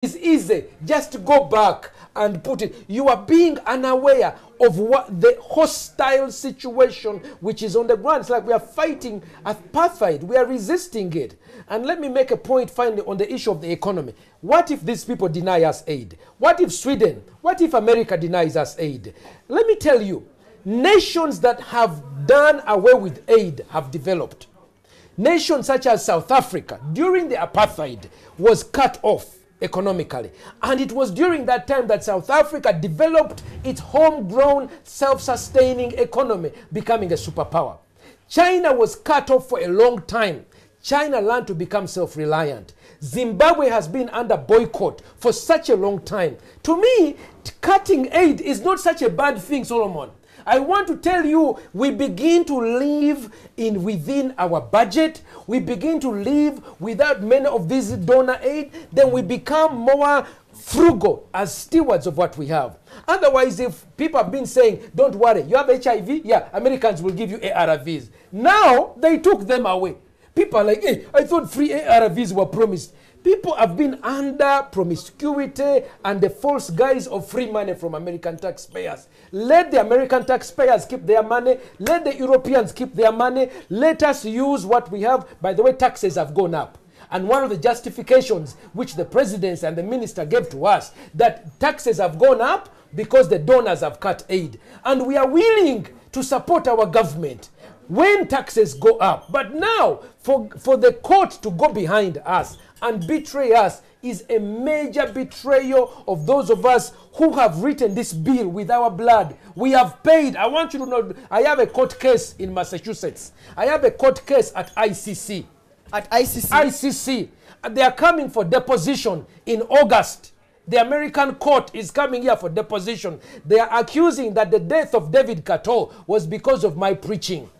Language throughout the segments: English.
It's easy just to go back and put it. You are being unaware of what the hostile situation which is on the ground. It's like we are fighting apartheid. We are resisting it. And let me make a point finally on the issue of the economy. What if these people deny us aid? What if Sweden? What if America denies us aid? Let me tell you, nations that have done away with aid have developed. Nations such as South Africa, during the apartheid, was cut off economically. And it was during that time that South Africa developed its homegrown, self-sustaining economy, becoming a superpower. China was cut off for a long time. China learned to become self-reliant. Zimbabwe has been under boycott for such a long time. To me, cutting aid is not such a bad thing, Solomon. I want to tell you, we begin to live within our budget. We begin to live without many of these donor aid. Then we become more frugal as stewards of what we have. Otherwise, if people have been saying, don't worry, you have HIV? Yeah, Americans will give you ARVs. Now, they took them away. People are like, hey, I thought free ARVs were promised. People have been under promiscuity and the false guise of free money from American taxpayers. Let the American taxpayers keep their money. Let the Europeans keep their money. Let us use what we have. By the way, taxes have gone up. And one of the justifications which the presidents and the minister gave to us, that taxes have gone up because the donors have cut aid. And we are willing to support our government when taxes go up. But now, for the court to go behind us and betray us is a major betrayal of those of us who have written this bill with our blood. We have paid. I want you to know, I have a court case in Massachusetts. I have a court case at ICC. At ICC? ICC. And they are coming for deposition in August. The American court is coming here for deposition. They are accusing that the death of David Kato was because of my preaching.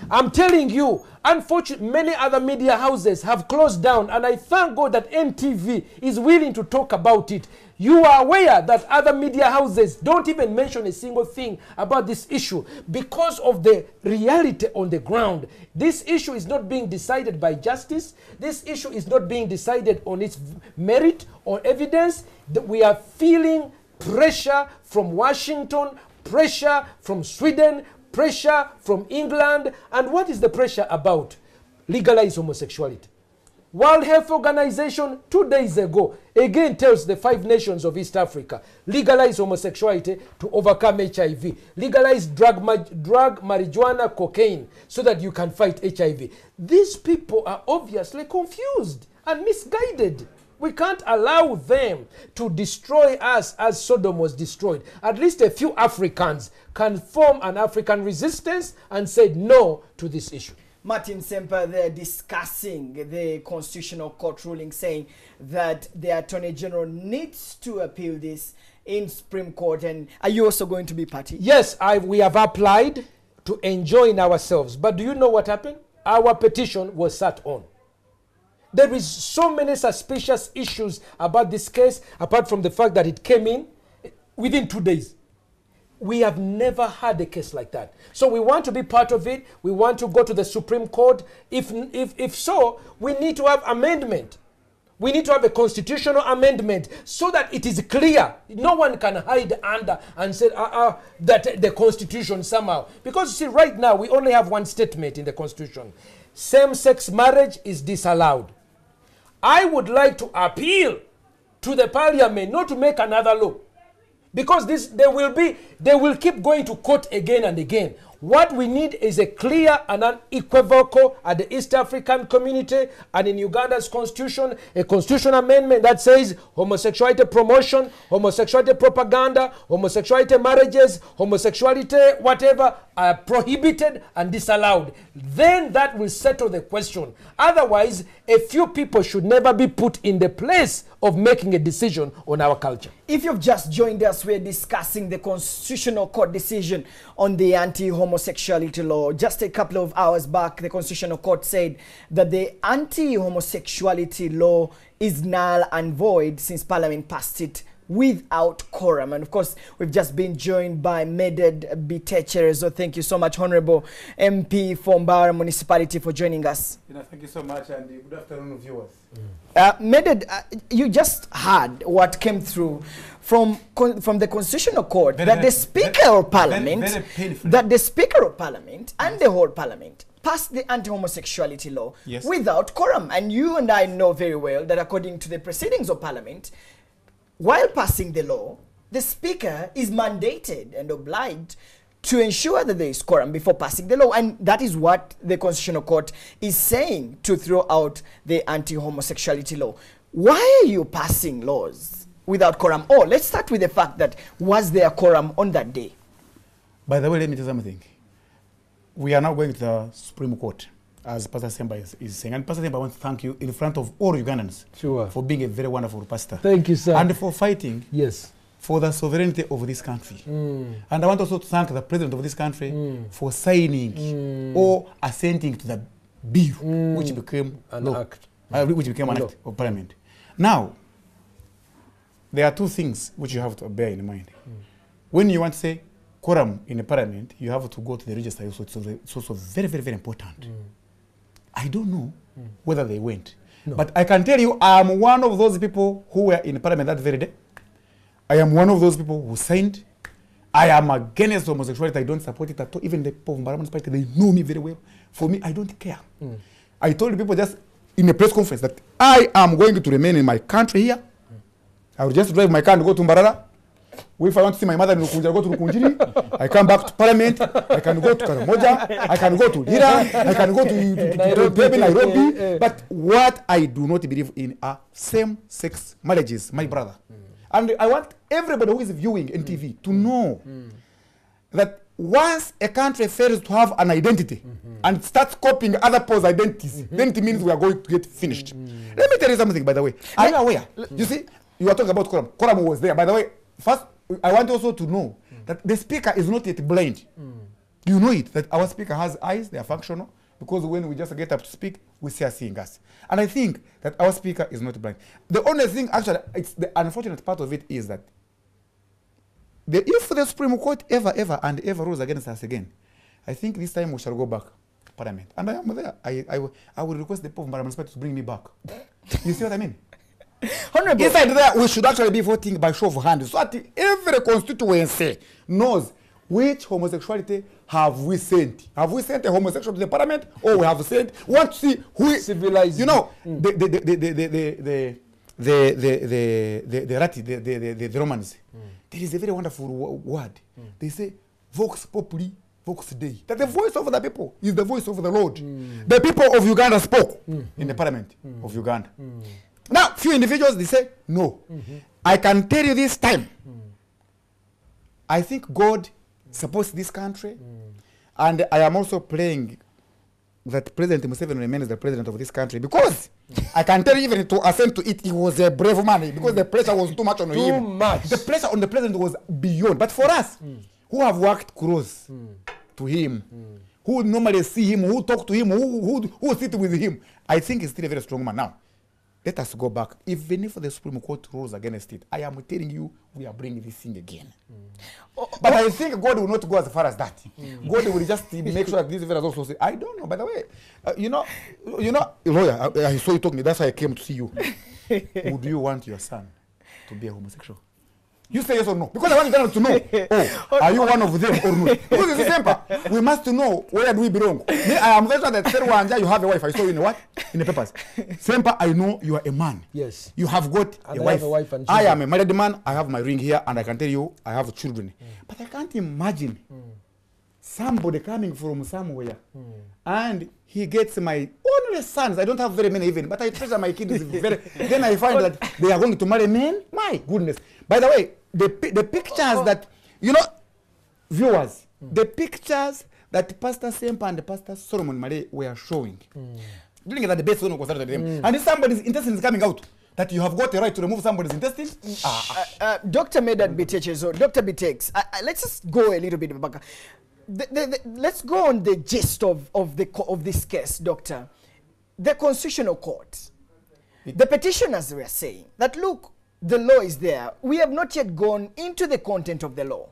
I'm telling you, unfortunately, many other media houses have closed down, and I thank God that NTV is willing to talk about it. You are aware that other media houses don't even mention a single thing about this issue because of the reality on the ground. This issue is not being decided by justice. This issue is not being decided on its merit or evidence. We are feeling pressure from Washington, pressure from Sweden, pressure from England. And what is the pressure about? Legalize homosexuality. World Health Organization 2 days ago again tells the 5 nations of East Africa, legalize homosexuality to overcome HIV. Legalize drug, marijuana, cocaine so that you can fight HIV. These people are obviously confused and misguided. We can't allow them to destroy us as Sodom was destroyed. At least a few Africans can form an African resistance and say no to this issue. Martin Semper, they're discussing the Constitutional Court ruling, saying that the Attorney General needs to appeal this in Supreme Court. And are you also going to be party? Yes, we have applied to enjoin ourselves. But do you know what happened? Our petition was sat on. There is so many suspicious issues about this case, apart from the fact that it came in within 2 days. We have never had a case like that. So we want to be part of it. We want to go to the Supreme Court. If so, we need to have amendment. We need to have a constitutional amendment so that it is clear. No one can hide under and say that the Constitution somehow. Because you see, right now, we only have one statement in the Constitution. Same-sex marriage is disallowed. I would like to appeal to the Parliament not to make another law. Because they will keep going to court again and again. What we need is a clear and unequivocal at the East African community and in Uganda's constitution, a constitutional amendment that says homosexuality promotion, homosexuality propaganda, homosexuality marriages, homosexuality whatever are prohibited and disallowed. Then that will settle the question. Otherwise, a few people should never be put in the place of making a decision on our culture. If you've just joined us, we're discussing the Constitutional Court decision on the anti-homosexuality law. Just a couple of hours back, the Constitutional Court said that the anti-homosexuality law is null and void since Parliament passed it without quorum. And of course, we've just been joined by Meded Bitecherezo. Thank you so much, Honorable MP for Mbara Municipality, for joining us. Thank you so much, and good afternoon, viewers. Meded, you just heard what came through from the Constitutional Court, that the Speaker of Parliament, and the whole Parliament passed the anti-homosexuality law without quorum. And you and I know very well that according to the proceedings of Parliament, while passing the law, the Speaker is mandated and obliged to ensure that there is quorum before passing the law. And that is what the Constitutional Court is saying, to throw out the anti-homosexuality law. Why are you passing laws without quorum? Oh, let's start with the fact that, was there quorum on that day? By the way, let me tell you something. We are now going to the Supreme Court, as Pastor Semba is saying. And Pastor Semba, I want to thank you in front of all Ugandans for being a very wonderful pastor. Thank you, sir. And for fighting for the sovereignty of this country. And I want also to thank the President of this country for signing or assenting to the bill, which became an act. Which became an act of Parliament. Now, there are two things which you have to bear in mind. When you want to say quorum in a Parliament, you have to go to the register. So it's also very, very, very important. I don't know whether they went. But I can tell you, I am one of those people who were in Parliament that very day. I am one of those people who signed. I am against homosexuality. I don't support it at all. Even the people of Mbara Municipality, they know me very well. For me, I don't care. I told people just in a press conference that I am going to remain in my country here. I will just drive my car and go to Mbarara. If I want to see my mother in Rukunjiri, I go to Rukunjiri. I come back to Parliament. I can go to Karamoja. I can go to Lira. I can go to Nairobi. But what I do not believe in are same-sex marriages, my brother. And I want everybody who is viewing in TV to know that once a country fails to have an identity and starts copying other people's identities, then it means we are going to get finished. Let me tell you something, by the way. Are you aware? You see, you are talking about quorum. Quorum was there. By the way, first, I want also to know that the Speaker is not yet blind. You know it, that our Speaker has eyes, they are functional, because when we just get up to speak, we see her seeing us. And I think that our Speaker is not blind. The only thing, actually, it's the unfortunate part of it is that if the Supreme Court ever rules against us again, I think this time we shall go back to Parliament. And I am there. I will request the people of Mbara Municipality to bring me back. You see what I mean? Honorable. Inside there, we should actually be voting by show of hands, so that every constituency knows which homosexuality have we sent. Have we sent a homosexual to the Parliament, or we have sent? Want to see who is civilized? You know, the Romans. There is a very wonderful word. They say, "Vox populi, vox Dei." That the voice of the people is the voice of the Lord. The people of Uganda spoke in the Parliament of Uganda. Now, few individuals, they say, no. I can tell you this time, I think God supports this country, and I am also praying that President Museveni remains the president of this country, because I can tell you, even to assent to it, he was a brave man, because the pressure was too much on him. Too much. The pressure on the president was beyond. But for us, who have worked close to him, who normally see him, who talk to him, who sit with him, I think he's still a very strong man. Now, let us go back. Even if the Supreme Court rules against it, I am telling you, we are bringing this thing again. But I think God will not go as far as that. God will just make sure that these affairs also say, I don't know, by the way, you know, lawyer, I saw you talking, that's why I came to see you. Would you want your son to be a homosexual? You say yes or no? Because I want you to know, are you one of them or not? Because it's simple. We must know where do we belong. Me, I am very sure that you have a wife. I saw you in what? In the papers. Simple, I know you are a man. Yes. You have got a wife. And I am a married man. I have my ring here, and I can tell you, I have children. But I can't imagine somebody coming from somewhere and he gets my only sons. I don't have very many even, but I treasure my kids very. Then I find that they are going to marry men. My goodness. By the way, the pictures that, you know, viewers, the pictures that Pastor Sempa and Pastor Solomon Mare were showing during that debate when we consulted them, and if somebody's intestine is coming out, that you have got the right to remove somebody's intestine. Dr. Medad Bitecherezo, Dr. Bitex, let's just go a little bit back. Let's go on the gist of this case, Doctor. The Constitutional Court, the petitioners were saying that, look, the law is there. We have not yet gone into the content of the law.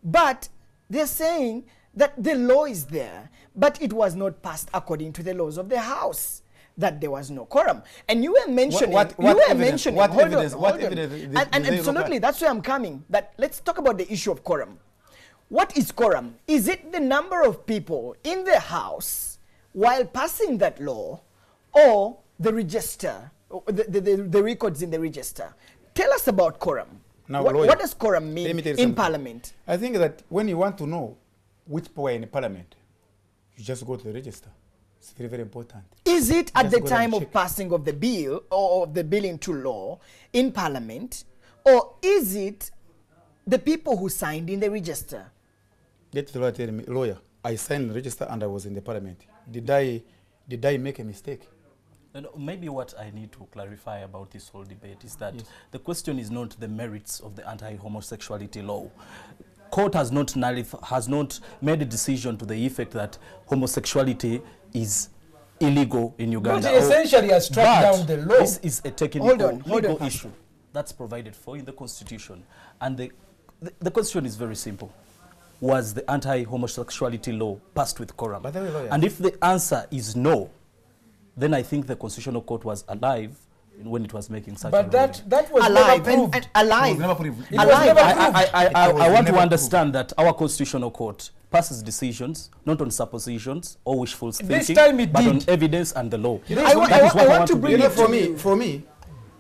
But they're saying that the law is there, but it was not passed according to the laws of the House, that there was no quorum. And you were mentioning, What evidence? And absolutely, that's where I'm coming. That let's talk about the issue of quorum. What is quorum? Is it the number of people in the House while passing that law, or the register, the records in the register? Tell us about quorum. Now, what does quorum mean in Parliament? I think that when you want to know which people are in Parliament, you just go to the register. It's very, very important. Is it at the time of passing of the bill or of the bill into law in Parliament, or is it the people who signed in the register? Let the lawyer tell me, lawyer, I signed in the register and I was in the Parliament. Did I make a mistake? Maybe what I need to clarify about this whole debate is that the question is not the merits of the anti-homosexuality law. Court has not made a decision to the effect that homosexuality is illegal in Uganda. But essentially has struck down the law. This is a technical legal issue that's provided for in the Constitution. And the question is very simple. Was the anti-homosexuality law passed with quorum? And if the answer is no, then I think the Constitutional Court was alive when it was making such a ruling. But that was alive, never proved. and alive. It was never proved. It was never proved. I want to understand that our Constitutional Court passes decisions not on suppositions or wishful thinking, time it but did. on evidence and the law. I want to bring it for me,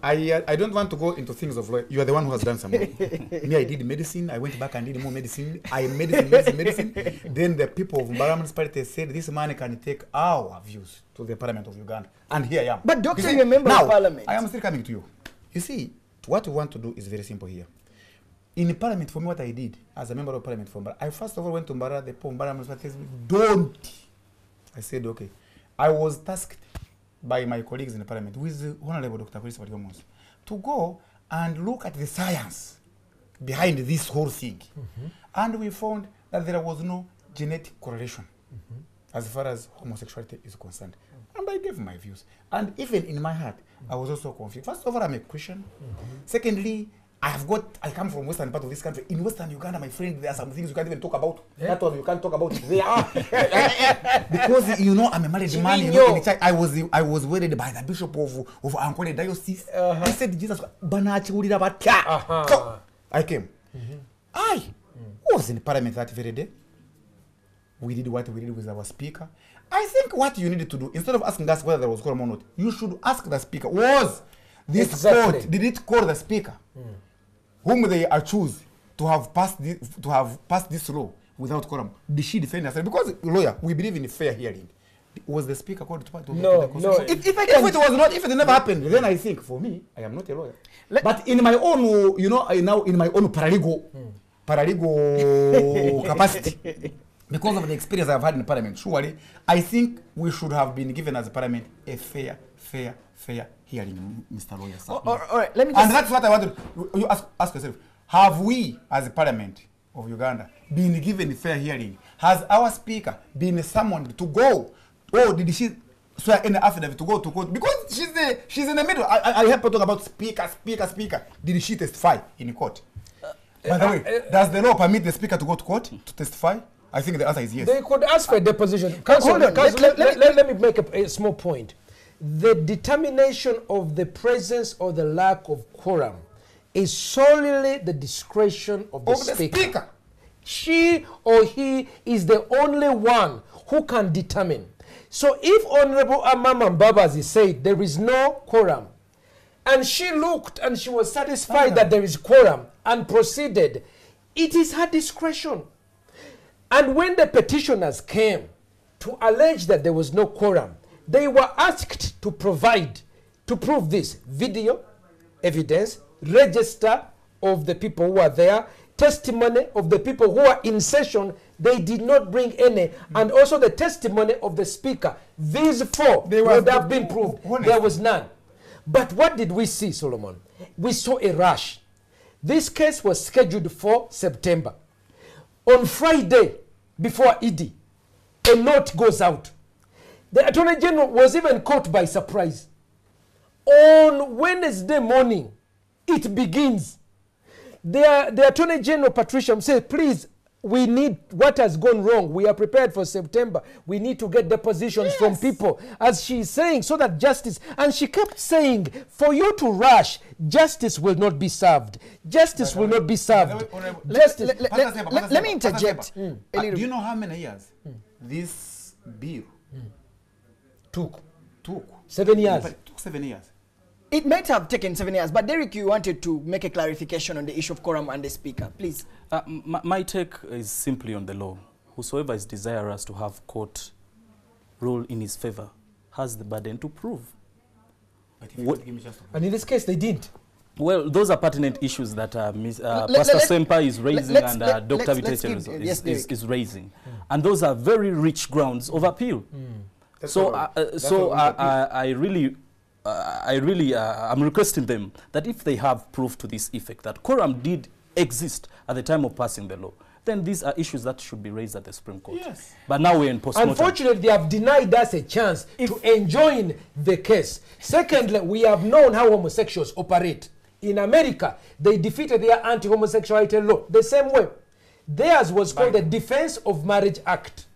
I don't want to go into things of law. You are the one who has done some work. Me, I did medicine. I went back and did more medicine. I medicine. Then the people of Parliamentary Party said this man can take our views to the Parliament of Uganda. And here I am. But Doctor, you're a member of Parliament. I am still coming to you. You see, what we want to do is very simple here. In Parliament, for me, what I did as a member of Parliament from Mbara, I first of all went to Mbara, the people of Parliament said, don't. I said, okay. I was tasked by my colleagues in the Parliament with Honorable Dr. Christopher Yomos to go and look at the science behind this whole thing. And we found that there was no genetic correlation as far as homosexuality is concerned. And I gave my views. And even in my heart, I was also confused. First of all, I'm a Christian. Secondly, I come from western part of this country. In western Uganda, my friend, there are some things you can't even talk about. That one you can't talk about. They are. Because, you know, I'm a married man. You know, in the church, I was worried by the bishop of Ankole diocese. I said, Jesus, I came. I was in the Parliament that very day. We did what we did with our speaker. I think what you needed to do, instead of asking us whether there was quorum or not, you should ask the speaker, was this court, did it call the speaker, whom they are choose to have passed this law without quorum? Did she defend herself? Because, lawyer, we believe in fair hearing. Was the speaker called to No. If it never happened, then I think, for me, I am not a lawyer. But in my own, you know, now in my own paralegal capacity, because of the experience I've had in Parliament, surely, I think we should have been given as a Parliament a fair hearing, Mr. Lawyer. All right, let me just... And that's what I want to... You ask yourself, have we, as a Parliament of Uganda, been given a fair hearing? Has our Speaker been summoned to go? Or did she swear in the affidavit to go to court? Because she's in the middle. I heard people talk about Speaker. Did she testify in court? By the way, does the law permit the Speaker to go to court to testify? I think the answer is yes. They could ask for a deposition. Let me make a small point. The determination of the presence or the lack of quorum is solely the discretion of the speaker. She or he is the only one who can determine. So if Honorable Amama Mbabazi said there is no quorum, and she looked and she was satisfied that there is quorum and proceeded, it is her discretion. And when the petitioners came to allege that there was no quorum, they were asked to prove this video, evidence, register of the people who are there, testimony of the people who are in session. They did not bring any, and also the testimony of the speaker. These four would have been proved. There was none. But what did we see, Solomon? We saw a rush. This case was scheduled for September. On Friday, before Eid, a note goes out. The Attorney General was even caught by surprise. On Wednesday morning, it begins. The Attorney General, Patricia, said, please, we need what has gone wrong. We are prepared for September. We need to get depositions from people, as she's saying, so that justice. And she kept saying, for you to rush, justice will not be served. Justice will not be served. Let me interject. Do you know how many years this bill took? 7 years. It took 7 years. It might have taken 7 years, but Derek, you wanted to make a clarification on the issue of quorum and the speaker, please. My take is simply on the law. Whosoever is desirous to have court rule in his favor has the burden to prove. And in this case, they didn't. Well, those are pertinent issues that Pastor Semper is raising and Dr. Vitecher is raising. And those are very rich grounds of appeal. So I'm requesting them that if they have proof to this effect, that quorum did exist at the time of passing the law, then these are issues that should be raised at the Supreme Court. Yes. But now we're in postmortem. Unfortunately, they have denied us a chance to enjoin the case. Secondly, we have known how homosexuals operate. In America, they defeated their anti-homosexuality law the same way. Theirs was called the Defense of Marriage Act.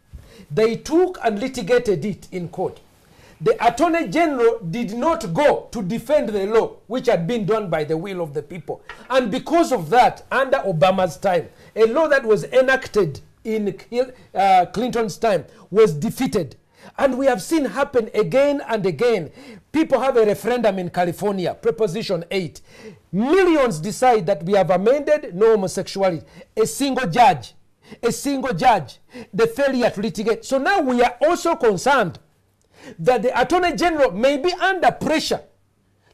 They took and litigated it in court. The Attorney General did not go to defend the law, which had been done by the will of the people. And because of that, under Obama's time, a law that was enacted in Clinton's time was defeated. And we have seen happen again and again. People have a referendum in California, Proposition 8. Millions decide that we have amended no homosexuality. A single judge, the failure to litigate. So now we are also concerned that the Attorney General may be under pressure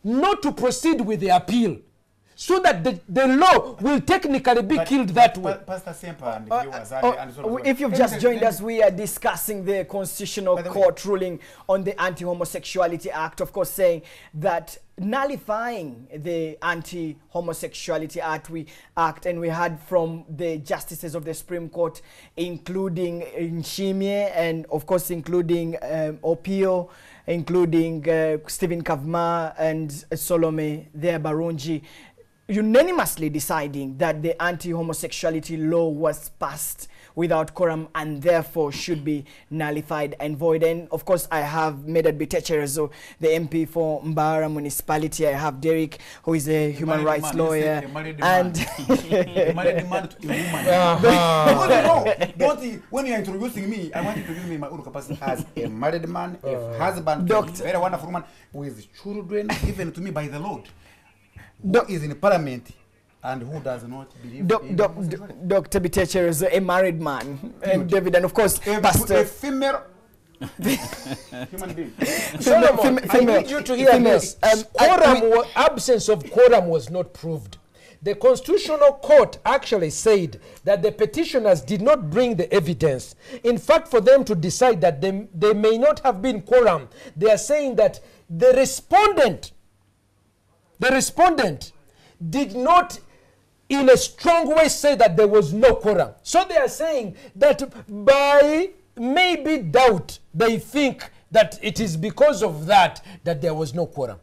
not to proceed with the appeal, so that the law will technically be killed that way. Pastor Semper and if you've just joined us, we are discussing the Constitutional Court ruling on the Anti-Homosexuality Act, of course saying that nullifying the Anti-Homosexuality Act, and we heard from the justices of the Supreme Court, including Nshimye and of course including Opio, including Stephen Kavma and Solome there Barungi, unanimously deciding that the anti-homosexuality law was passed without quorum and therefore should be nullified and void. And of course, I have Medad Bitecherezo, the MP for Mbara Municipality. I have Derek, who is a human rights lawyer. And when you are introducing me, I want you to introduce me in my own capacity as a married man, a husband, a very wonderful woman with children given to me by the Lord, who is in Parliament and who does not believe in Dr. Bitecher is a married man, and David, and of course, Pastor. A female human being. Solomon, I need you to hear this. Absence of quorum was not proved. The Constitutional Court actually said that the petitioners did not bring the evidence. In fact, for them to decide that they may not have been quorum, they are saying that the respondent did not in a strong way say that there was no quorum. So they are saying that by maybe doubt, they think that it is because of that there was no quorum.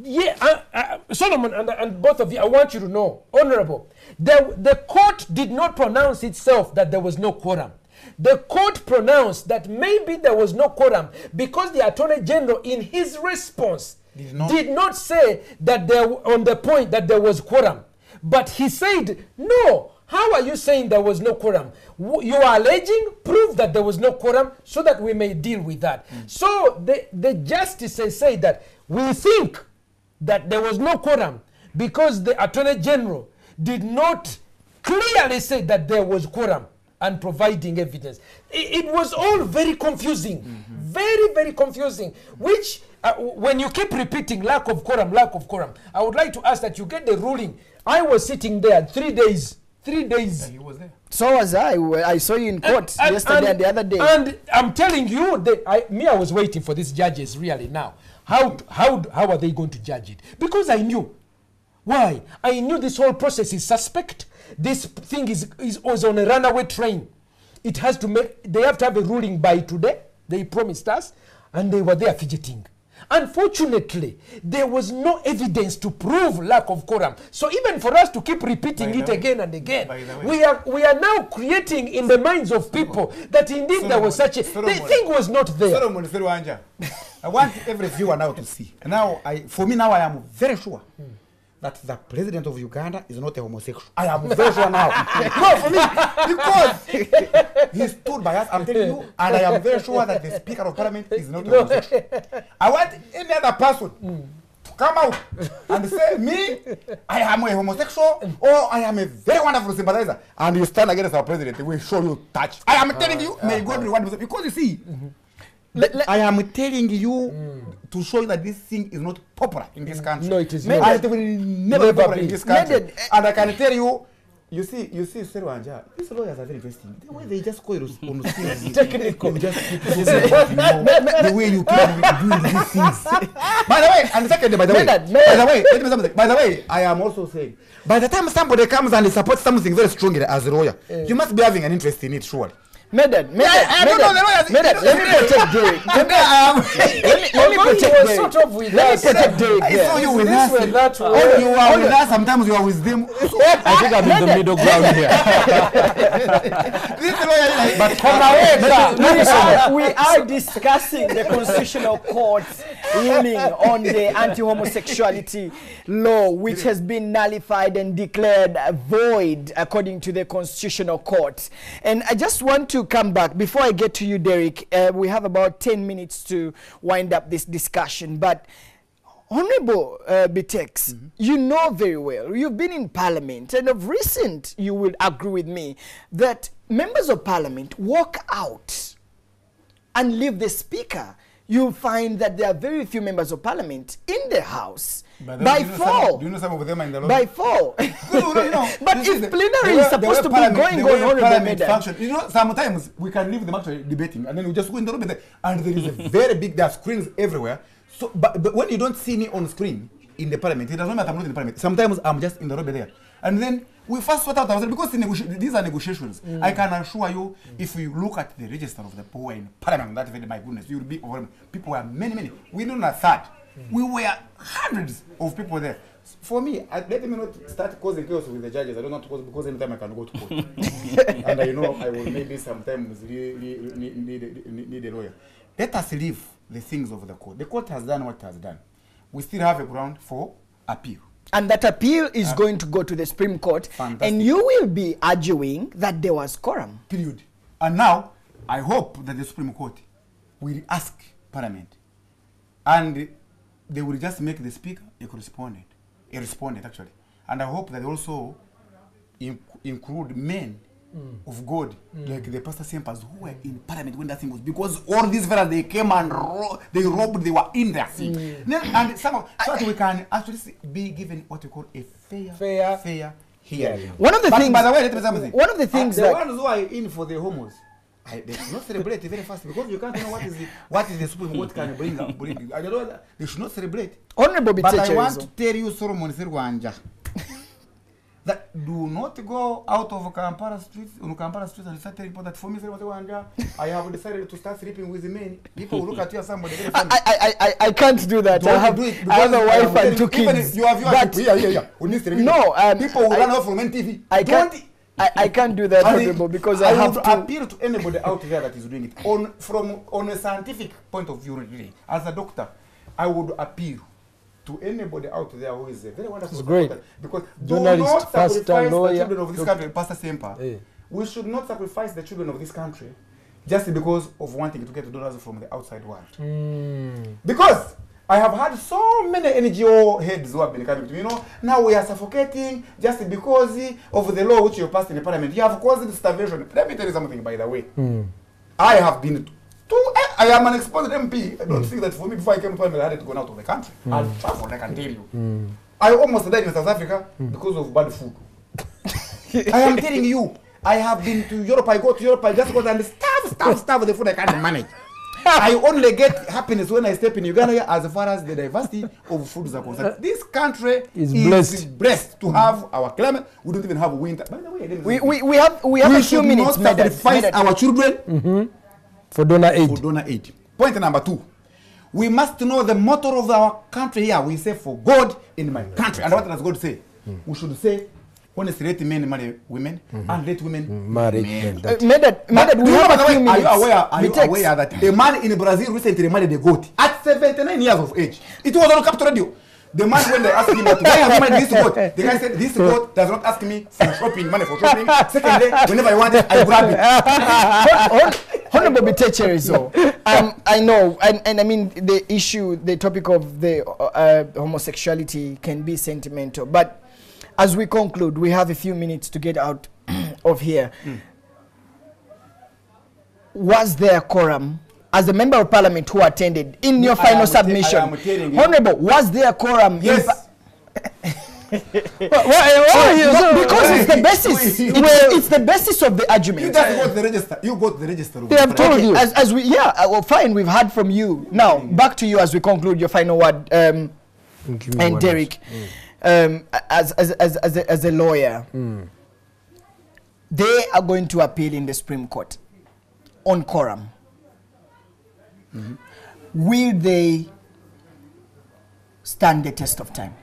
Yeah, Solomon and both of you, I want you to know, Honorable, the court did not pronounce itself that there was no quorum. The court pronounced that maybe there was no quorum because the Attorney General in his response did not say that on the point that there was quorum. But he said, no, how are you saying there was no quorum? You are alleging, prove that there was no quorum so that we may deal with that. So the justices say that we think that there was no quorum because the Attorney General did not clearly say that there was quorum and providing evidence. It was all very confusing, very, very confusing, which when you keep repeating lack of quorum, I would like to ask that you get the ruling. I was sitting there 3 days. 3 days. He was there. So was I. I saw you in court yesterday and the other day. And I'm telling you, I was waiting for these judges really now. How are they going to judge it? Because I knew. Why? I knew this whole process is suspect. This thing was on a runaway train. They have to have a ruling by today. They promised us, and they were there fidgeting. Unfortunately, there was no evidence to prove lack of quorum. So even for us to keep repeating it again and again, we are now creating in the minds of people that indeed there was such a... The thing was not there. I want every viewer now to see. Now, for me now, I am very sure that the president of Uganda is not a homosexual. I am very sure now. No, for me, because he stood by us, I'm telling you, and I am very sure that the Speaker of Parliament is not a homosexual. I want any other person to come out and say, me, I am a homosexual, or I am a very wonderful sympathizer, and you stand against our president, we will show you touch. I am telling you, may God reward you, because you see, I am telling you to show you that this thing is not popular in this country. No, it is not. And it will never be popular in this country. And I can tell you, you see, Serwanja, these lawyers are very interesting. The way they just call it on things. Technical. Just the way you can do these things. By the way, and secondly, by the way, I am also saying, by the time somebody comes and supports something very strongly as a lawyer, you must be having an interest in it, surely. Let me protect Derek. Let me protect sort of with us. I saw you with us. You are with us, sometimes you are with them. I think I'm in the middle ground here. But we are discussing the Constitutional Court's ruling on the anti-homosexuality law, which has been nullified and declared void according to the Constitutional Court. And I just want to come back before I get to you, Derek. We have about 10 minutes to wind up this discussion, but Honorable Bitex, you know very well, you've been in Parliament, and of recent, you will agree with me that members of Parliament walk out and leave the Speaker. You'll find that there are very few members of Parliament in the House. By four. Do you know some of them are in the law? By four. But if plenary is supposed to be going on, function. You know, sometimes we can leave them actually debating, and then we just go in the room, and there is a very big, there are screens everywhere. So, but when you don't see me on screen in the Parliament, it doesn't matter I'm not in the Parliament. Sometimes I'm just in the room there. And then we first sort out ourselves, because these are negotiations. I can assure you, if you look at the register of the poor in Parliament, that very, my goodness, you'll be overwhelmed. People were many. We don't know a third. We were hundreds of people there. For me, let me not start causing chaos with the judges. I don't want to cause, because anytime I can go to court. And I know I will maybe sometimes need a lawyer. Let us leave the things of the court. The court has done what it has done. We still have a ground for appeal. And that appeal is going to go to the Supreme Court. Fantastic. And you will be arguing that there was quorum. Period. And now, I hope that the Supreme Court will ask Parliament, and they will just make the Speaker a respondent actually. And I hope that they also include men of God, like the Pastor Sempers, who were in Parliament when that thing was, because all these fellas, they came and they robbed, they were in there. And so that we can actually be given what we call a fair hearing. One of the things, by the way, let me say something. One of the things the ones who are in for the homos, they should not celebrate very fast, because you can't know what is the Supreme Court can bring. I don't know, they should not celebrate. Honorable But I want to tell you, Solomon Serwanja, that do not go out of Kampala streets and start telling people that for me, I have decided to start sleeping with the men. People will look at you as somebody very funny. I can't do that. I have a wife and two kids. You have no, people will run off from NTV. I can't do that, Honorable, because I have to appeal to anybody out there that is doing it. On a scientific point of view, really, as a doctor, I would appeal to anybody out there who is a very wonderful doctor, because journalist, pastor, lawyer, the children of this country, Pastor Semper. We should not sacrifice the children of this country just because of wanting to get dollars from the outside world. Because I have had so many NGO heads who have been coming to me, now we are suffocating just because of the law which you passed in the Parliament. You have caused starvation. Let me tell you something, by the way. I have been I am an exposed MP. I don't think that for me, before I came to Parliament, I had to go out of the country. I'll travel, I can tell you. I almost died in South Africa because of bad food. I am telling you, I have been to Europe. I go to Europe, I just go and starve the food I can't manage. I only get happiness when I step in Uganda as far as the diversity of foods are concerned. This country is blessed to have our climate. We don't even have winter. By the way, we have a few minutes. We should not sacrifice our children for donor aid. Point number 2. We must know the motto of our country here. We say, for God in my country. And what does God say? We should say, honestly, let men marry women and let women marry men. We have a few minutes. Are you aware that a man in Brazil recently married a goat at 79 years of age? It was on Capital Radio. The man, when they asked him that, why have you married this goat? The guy said, this goat does not ask me for shopping, money for shopping. Secondly, whenever I want it, I grab it. Honorable Bitecherizo, I know, and I mean, the topic of the homosexuality can be sentimental, but as we conclude, we have a few minutes to get out of here. Was there quorum? As a member of parliament who attended, in your final submission, Honorable, was there quorum? Yes. Because it's the basis. It's the basis of the argument. You just got the register. You got the register. They have told you. As we, well, fine. We've heard from you. Now back to you as we conclude your final word. And Derek, as a lawyer, they are going to appeal in the Supreme Court on quorum. Will they stand the test of time?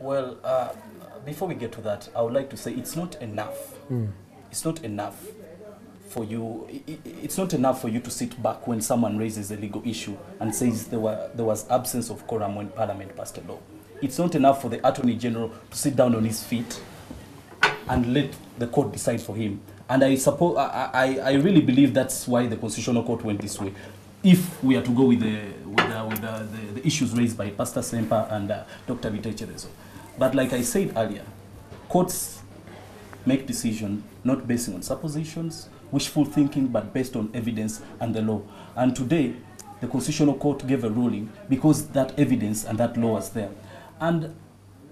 Well, before we get to that, I would like to say it's not enough. It's not enough for you. It's not enough for you to sit back when someone raises a legal issue and says there was absence of quorum when Parliament passed a law. It's not enough for the Attorney General to sit down on his feet and let the court decide for him. And I suppose I really believe that's why the Constitutional Court went this way. If we are to go with the issues raised by Pastor Semper and Dr. Bitecherizo. But like I said earlier, courts make decisions not based on suppositions, wishful thinking, but based on evidence and the law. And today, the Constitutional Court gave a ruling because that evidence and that law was there. And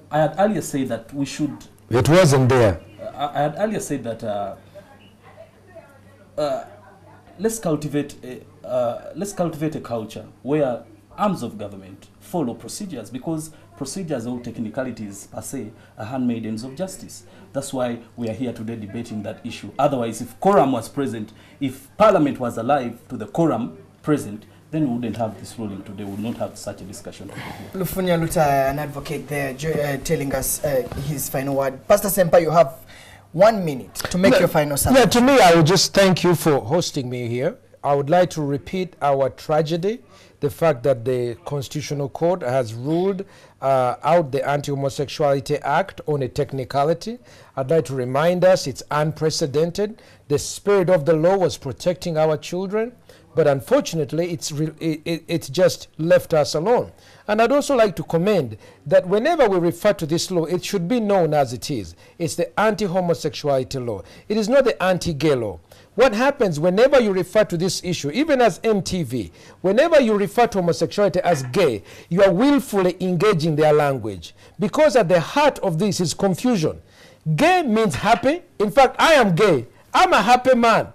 I had earlier said that we should... It wasn't there. I had earlier said that let's cultivate a culture where arms of government follow procedures, because procedures or technicalities per se are handmaidens of justice. That's why we are here today debating that issue. Otherwise, if quorum was present, if Parliament was alive to the quorum present, then we wouldn't have this ruling today. We would not have such a discussion today. Lufunya Luta, an advocate there, telling us his final word. Pastor Semper, you have 1 minute to make your final submission. To me, I would just thank you for hosting me here. I would like to repeat our tragedy, the fact that the Constitutional Court has ruled out the Anti-Homosexuality Act on a technicality. I'd like to remind us it's unprecedented. The spirit of the law was protecting our children, but unfortunately it's just left us alone. And I'd also like to commend that whenever we refer to this law, it should be known as it is. It's the anti-homosexuality law. It is not the anti-gay law. What happens whenever you refer to this issue, even as MTV, whenever you refer to homosexuality as gay, you are willfully engaging their language. Because at the heart of this is confusion. Gay means happy. In fact, I am gay. I'm a happy man.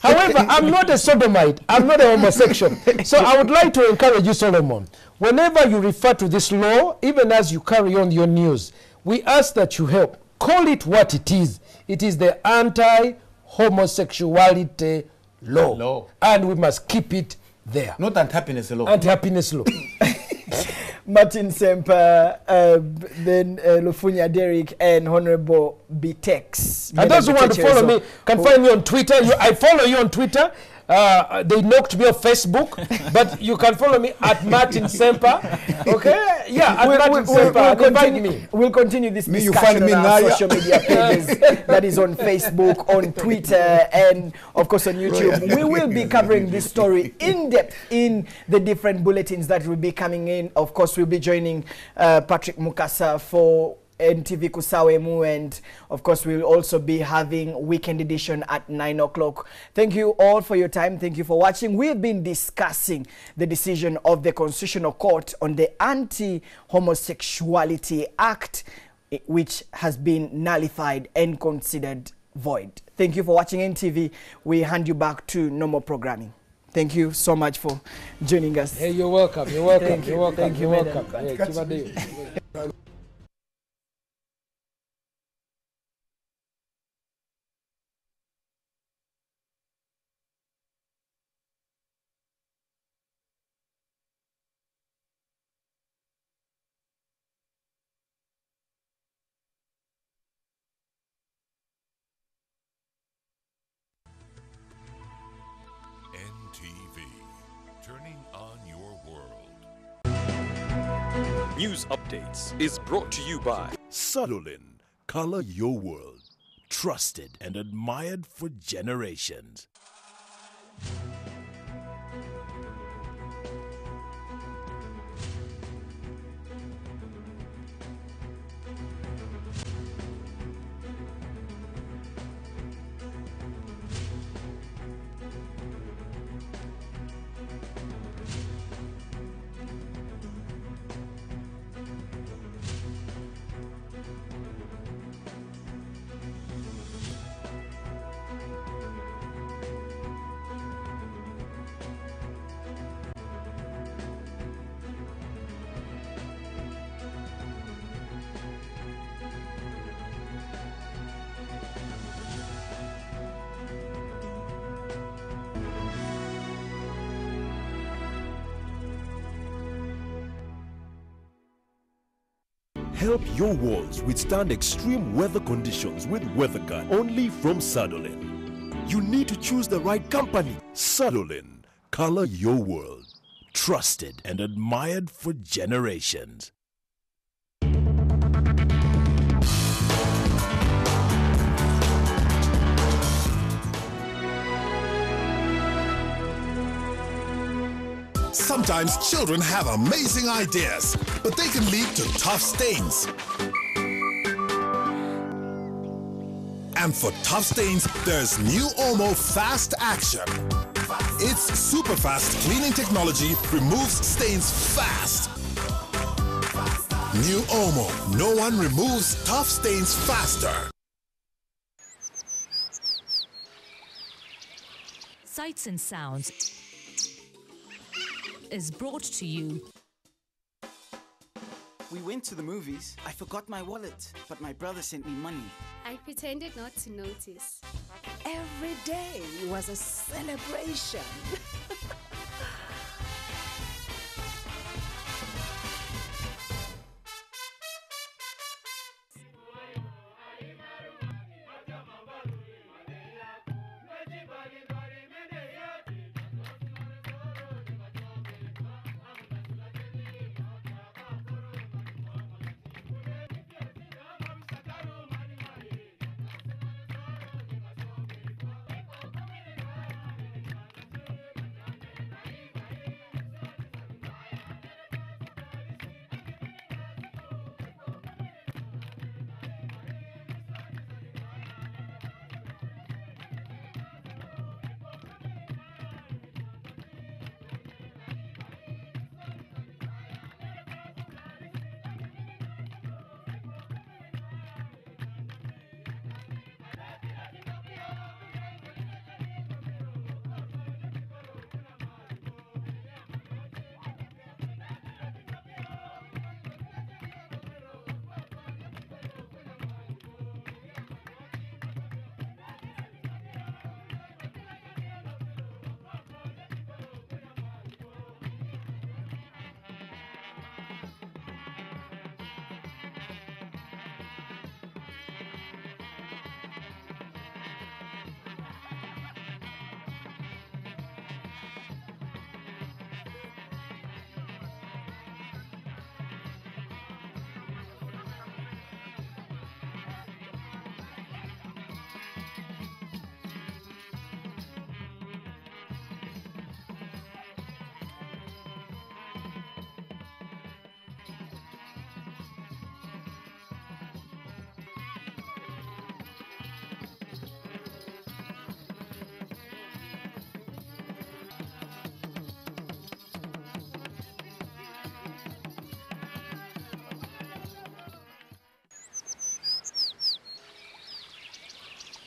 However, I'm not a sodomite. I'm not a homosexual. So I would like to encourage you, Solomon, whenever you refer to this law, even as you carry on your news, we ask that you help. Call it what it is. It is the anti-homosexuality law. And we must keep it there. Not anti-happiness law. Anti-happiness law. Martin Semper, then Lufunya Derek, and Honorable Bitex. And those who want to follow me can find me on Twitter. I follow you on Twitter. They knocked me off Facebook, but you can follow me at Martin Semper. Okay? Yeah, at Martin Semper. We'll continue this discussion on our social media pages. That is on Facebook, on Twitter, and of course on YouTube. We will be covering this story in depth in the different bulletins that will be coming in. Of course, we'll be joining Patrick Mukasa for NTV Kusawemu, and of course we'll also be having weekend edition at 9 o'clock. Thank you all for your time. Thank you for watching. We've been discussing the decision of the Constitutional Court on the Anti-Homosexuality Act, which has been nullified and considered void. Thank you for watching NTV. We hand you back to normal programming. Thank you so much for joining us. Hey, you're welcome. You're welcome. Thank you. You're welcome. Thank you, You're madam. welcome. Hey, News Updates is brought to you by Sutherland, color your world. Trusted and admired for generations. Help your walls withstand extreme weather conditions with WeatherGuard only from Sutherland. You need to choose the right company. Sutherland, color your world. Trusted and admired for generations. Sometimes children have amazing ideas, but they can lead to tough stains. And for tough stains, there's new Omo Fast Action. Its super fast cleaning technology removes stains fast. New Omo, no one removes tough stains faster. Sights and Sounds is brought to you. We went to the movies. I forgot my wallet, but my brother sent me money. I pretended not to notice. Every day was a celebration.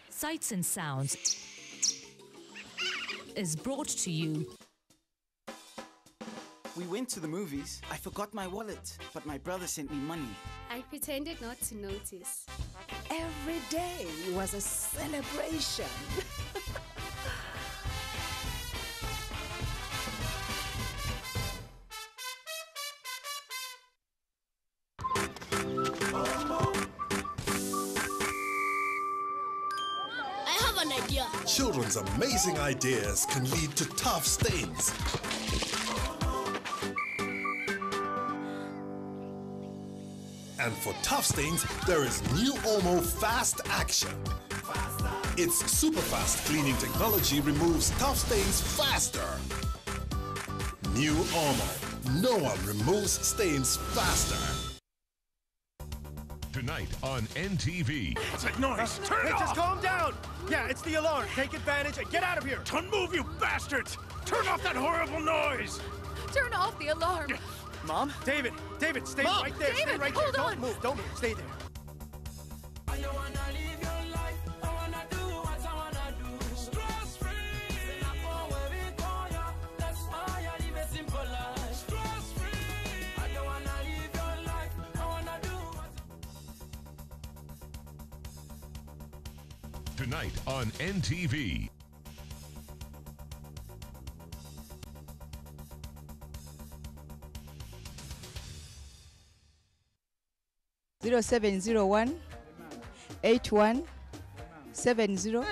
Sights and Sounds is brought to you. We went to the movies. I forgot my wallet, but my brother sent me money. I pretended not to notice. Every day was a celebration. Children's amazing ideas can lead to tough stains. And for tough stains, there is new Omo Fast Action. Its super fast cleaning technology removes tough stains faster. New Omo. No one removes stains faster. Tonight on NTV. What's that noise? Turn it off! Just calm down! Yeah, it's the alarm. Take advantage and get out of here! Don't move, you bastards! Turn off that horrible noise! Turn off the alarm! Mom? David, stay Mom, right there. David, Stay right hold there. on. Don't move. Stay there. Tonight on NTV. Zero 701 8170.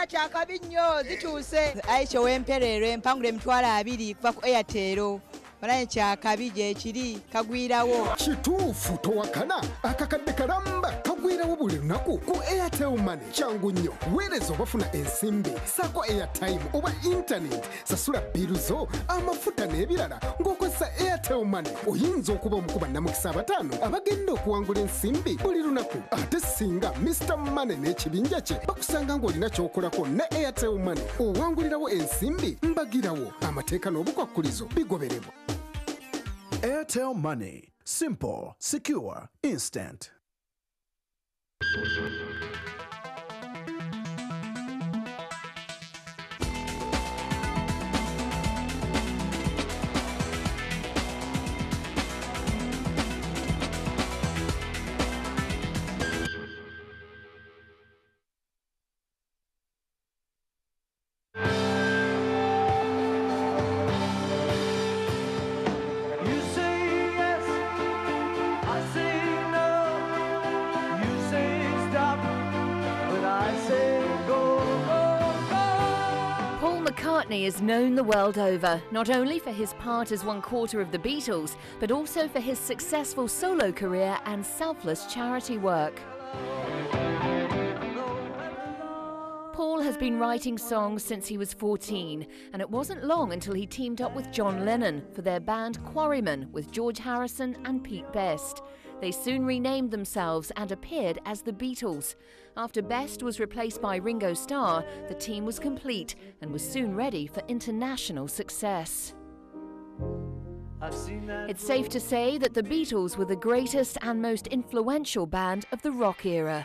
Kyakabi nnyo zituuse Aisha w'empereero empangula emitwalo 2 kuva ku Airtel. Balaye kyakabi gye kiri kagwirawo. Kituufu towakana akakadde kalamba kagwirawo buli lunaku ku Airtel Money. Kyangu nnyo weereza obafuna ensimbi saako airtime oba internet sasula biru zo amafuta n'ebirala ng'okozesa Airtel Money. Oyinza okuba omukuba nnamukisa 5 abagenda okuwangula ensimbi buli lunaku. Ate singa Mr. Money n'ekibinja kye bakusanga ng'olina ky'okolako ne Airtel Money owangulirawo ensimbi mbagirawo amateeka n'obukwakkulizo bigobererwa. Airtel Money. Simple, secure, instant. McCartney is known the world over, not only for his part as 1/4 of the Beatles, but also for his successful solo career and selfless charity work. Paul has been writing songs since he was 14, and it wasn't long until he teamed up with John Lennon for their band Quarrymen with George Harrison and Pete Best. They soon renamed themselves and appeared as the Beatles. After Best was replaced by Ringo Starr, the team was complete and was soon ready for international success. It's safe to say that the Beatles were the greatest and most influential band of the rock era.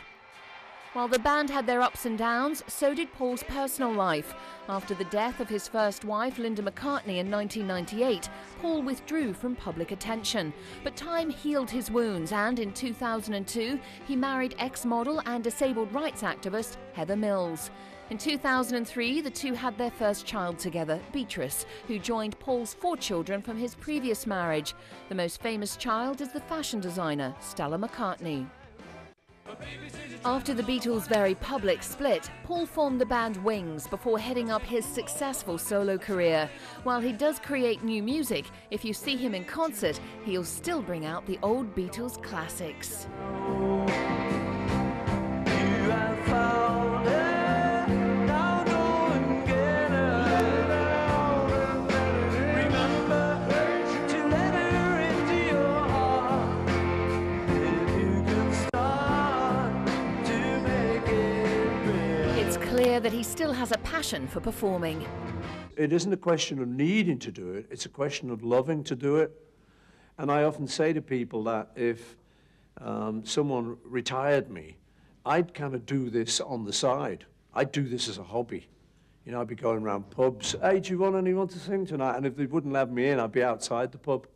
While the band had their ups and downs, so did Paul's personal life. After the death of his first wife, Linda McCartney, in 1998, Paul withdrew from public attention. But time healed his wounds, and in 2002, he married ex-model and disabled rights activist Heather Mills. In 2003, the two had their first child together, Beatrice, who joined Paul's 4 children from his previous marriage. The most famous child is the fashion designer, Stella McCartney. After the Beatles' very public split, Paul formed the band Wings before heading up his successful solo career. While he does create new music, if you see him in concert, he'll still bring out the old Beatles classics. That he still has a passion for performing. It isn't a question of needing to do it, it's a question of loving to do it. And I often say to people that if someone retired me, I'd kind of do this on the side. I'd do this as a hobby. You know, I'd be going around pubs, hey, do you want anyone to sing tonight? And if they wouldn't let me in, I'd be outside the pub.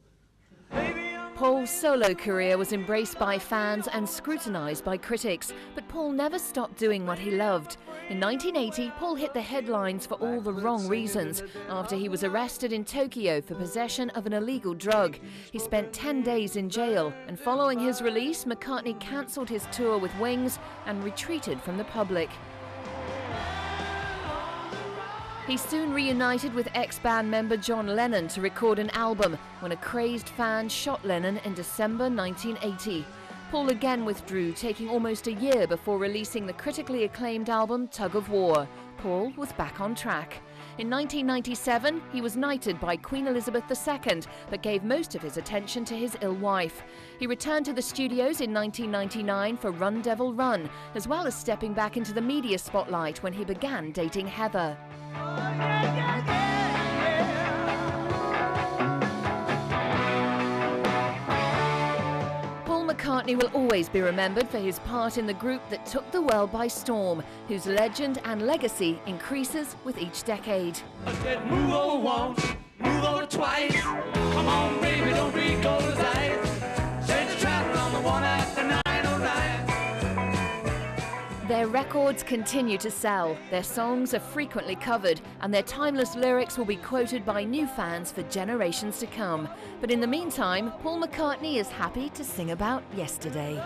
Paul's solo career was embraced by fans and scrutinised by critics, but Paul never stopped doing what he loved. In 1980, Paul hit the headlines for all the wrong reasons after he was arrested in Tokyo for possession of an illegal drug. He spent 10 days in jail, and following his release, McCartney cancelled his tour with Wings and retreated from the public. He soon reunited with ex-band member John Lennon to record an album when a crazed fan shot Lennon in December 1980. Paul again withdrew, taking almost a year before releasing the critically acclaimed album Tug of War. Paul was back on track. In 1997, he was knighted by Queen Elizabeth II, but gave most of his attention to his ill wife. He returned to the studios in 1999 for Run Devil Run, as well as stepping back into the media spotlight when he began dating Heather. Paul McCartney will always be remembered for his part in the group that took the world by storm, whose legend and legacy increases with each decade. I said, move over once, move over twice. Come on, baby, don't be cold as ice. Send the traveler on the one after 909. Their records continue to sell, their songs are frequently covered, and their timeless lyrics will be quoted by new fans for generations to come. But in the meantime, Paul McCartney is happy to sing about yesterday.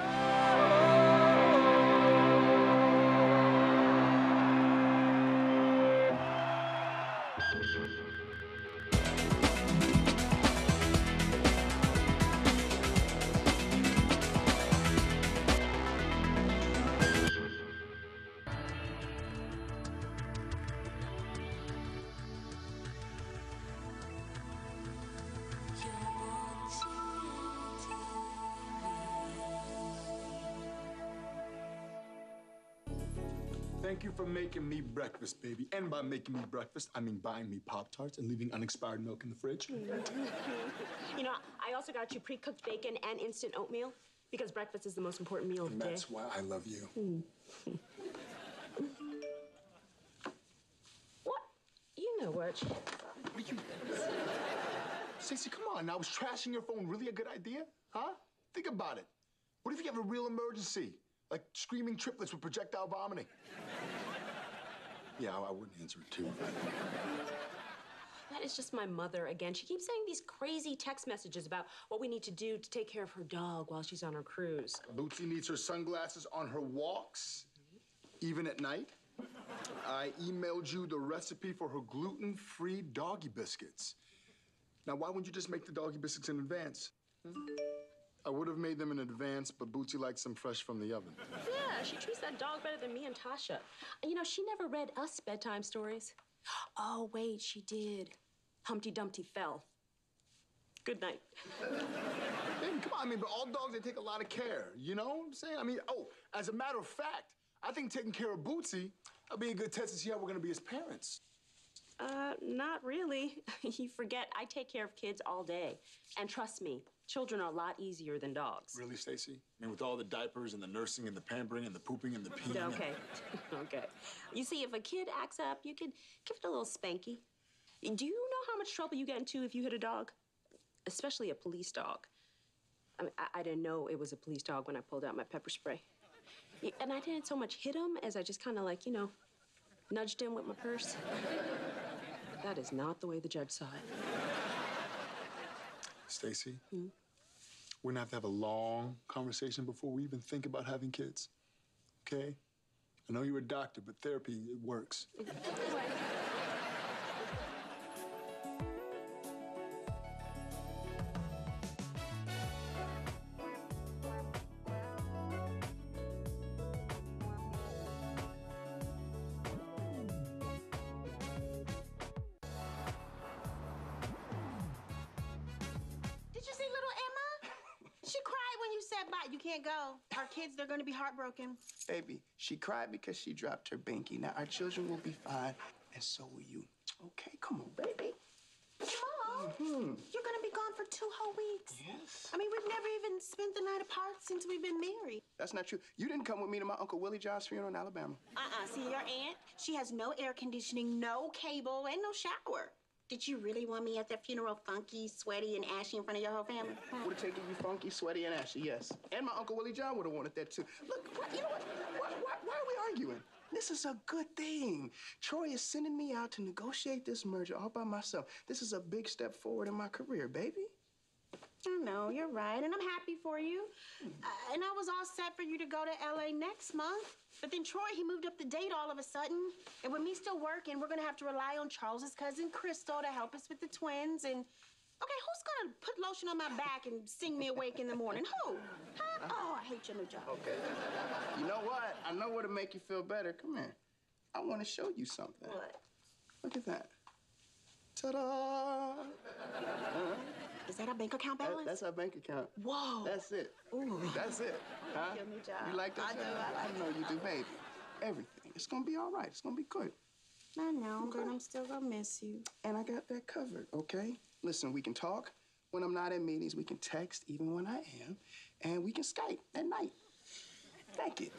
Thank you for making me breakfast, baby. And by making me breakfast, I mean buying me Pop-Tarts and leaving unexpired milk in the fridge. You know, I also got you pre-cooked bacon and instant oatmeal because breakfast is the most important meal of the day. That's why I love you. What? You know what? Stacey, come on. Now, was trashing your phone really a good idea? Huh? Think about it. What if you have a real emergency? Like screaming triplets with projectile vomiting. Yeah, I wouldn't answer it, too. That is just my mother again. She keeps saying these crazy text messages about what we need to do to take care of her dog while she's on her cruise. Bootsy needs her sunglasses on her walks, even at night. I emailed you the recipe for her gluten-free doggy biscuits. Now, why wouldn't you just make the doggy biscuits in advance? I would have made them in advance, but Bootsy likes them fresh from the oven. Yeah, she treats that dog better than me and Tasha. You know, she never read us bedtime stories. Oh, wait, she did. Humpty Dumpty fell. Good night. Baby, come on, I mean, but all dogs, they take a lot of care, you know what I'm saying? I mean, oh, as a matter of fact, I think taking care of Bootsy, that'll be a good test to see how we're gonna be as parents. Not really. You forget, I take care of kids all day. And trust me, children are a lot easier than dogs. Really, Stacey? I mean, with all the diapers and the nursing and the pampering and the pooping and the peeing. Okay, okay. You see, if a kid acts up, you could give it a little spanky. Do you know how much trouble you get into if you hit a dog? Especially a police dog. I mean, I didn't know it was a police dog when I pulled out my pepper spray. And I didn't so much hit him as I just kind of like, you know, nudged him with my purse. But that is not the way the judge saw it. Stacey, we're gonna have a long conversation before we even think about having kids, okay? I know you're a doctor, but therapy, it works. You can't go. Our kids, they're going to be heartbroken. Baby, she cried because she dropped her binky. Now, our children will be fine, and so will you. Okay, come on, baby. Mom, you're going to be gone for 2 whole weeks. Yes. I mean, we've never even spent the night apart since we've been married. That's not true. You didn't come with me to my Uncle Willie John's funeral in Alabama. See, your aunt, she has no air conditioning, no cable, and no shower. Did you really want me at that funeral funky, sweaty, and ashy in front of your whole family? Would have taken you funky, sweaty, and ashy, yes. And my Uncle Willie John would have wanted that, too. Look, you know what? Why are we arguing? This is a good thing. Troy is sending me out to negotiate this merger all by myself. This is a big step forward in my career, baby. No, you're right, and I'm happy for you. And I was all set for you to go to LA next month. But then Troy, he moved up the date all of a sudden. And with me still working, we're gonna have to rely on Charles's cousin Crystal to help us with the twins. And okay, who's gonna put lotion on my back and sing me awake in the morning? Who? Huh? Oh, I hate your new job. Okay. You know what? I know what'll make you feel better. Come here. I want to show you something. What? Look at that. Ta-da! Is that our bank account balance? That's our bank account. Whoa. That's it. Ooh. That's it. Huh? Your new job. You like that? I do. I know you do, baby. Everything. It's gonna be all right. It's gonna be good. I know, but I'm still gonna miss you. And I got that covered, okay? Listen, we can talk when I'm not in meetings. We can text even when I am. And we can Skype at night. Thank you.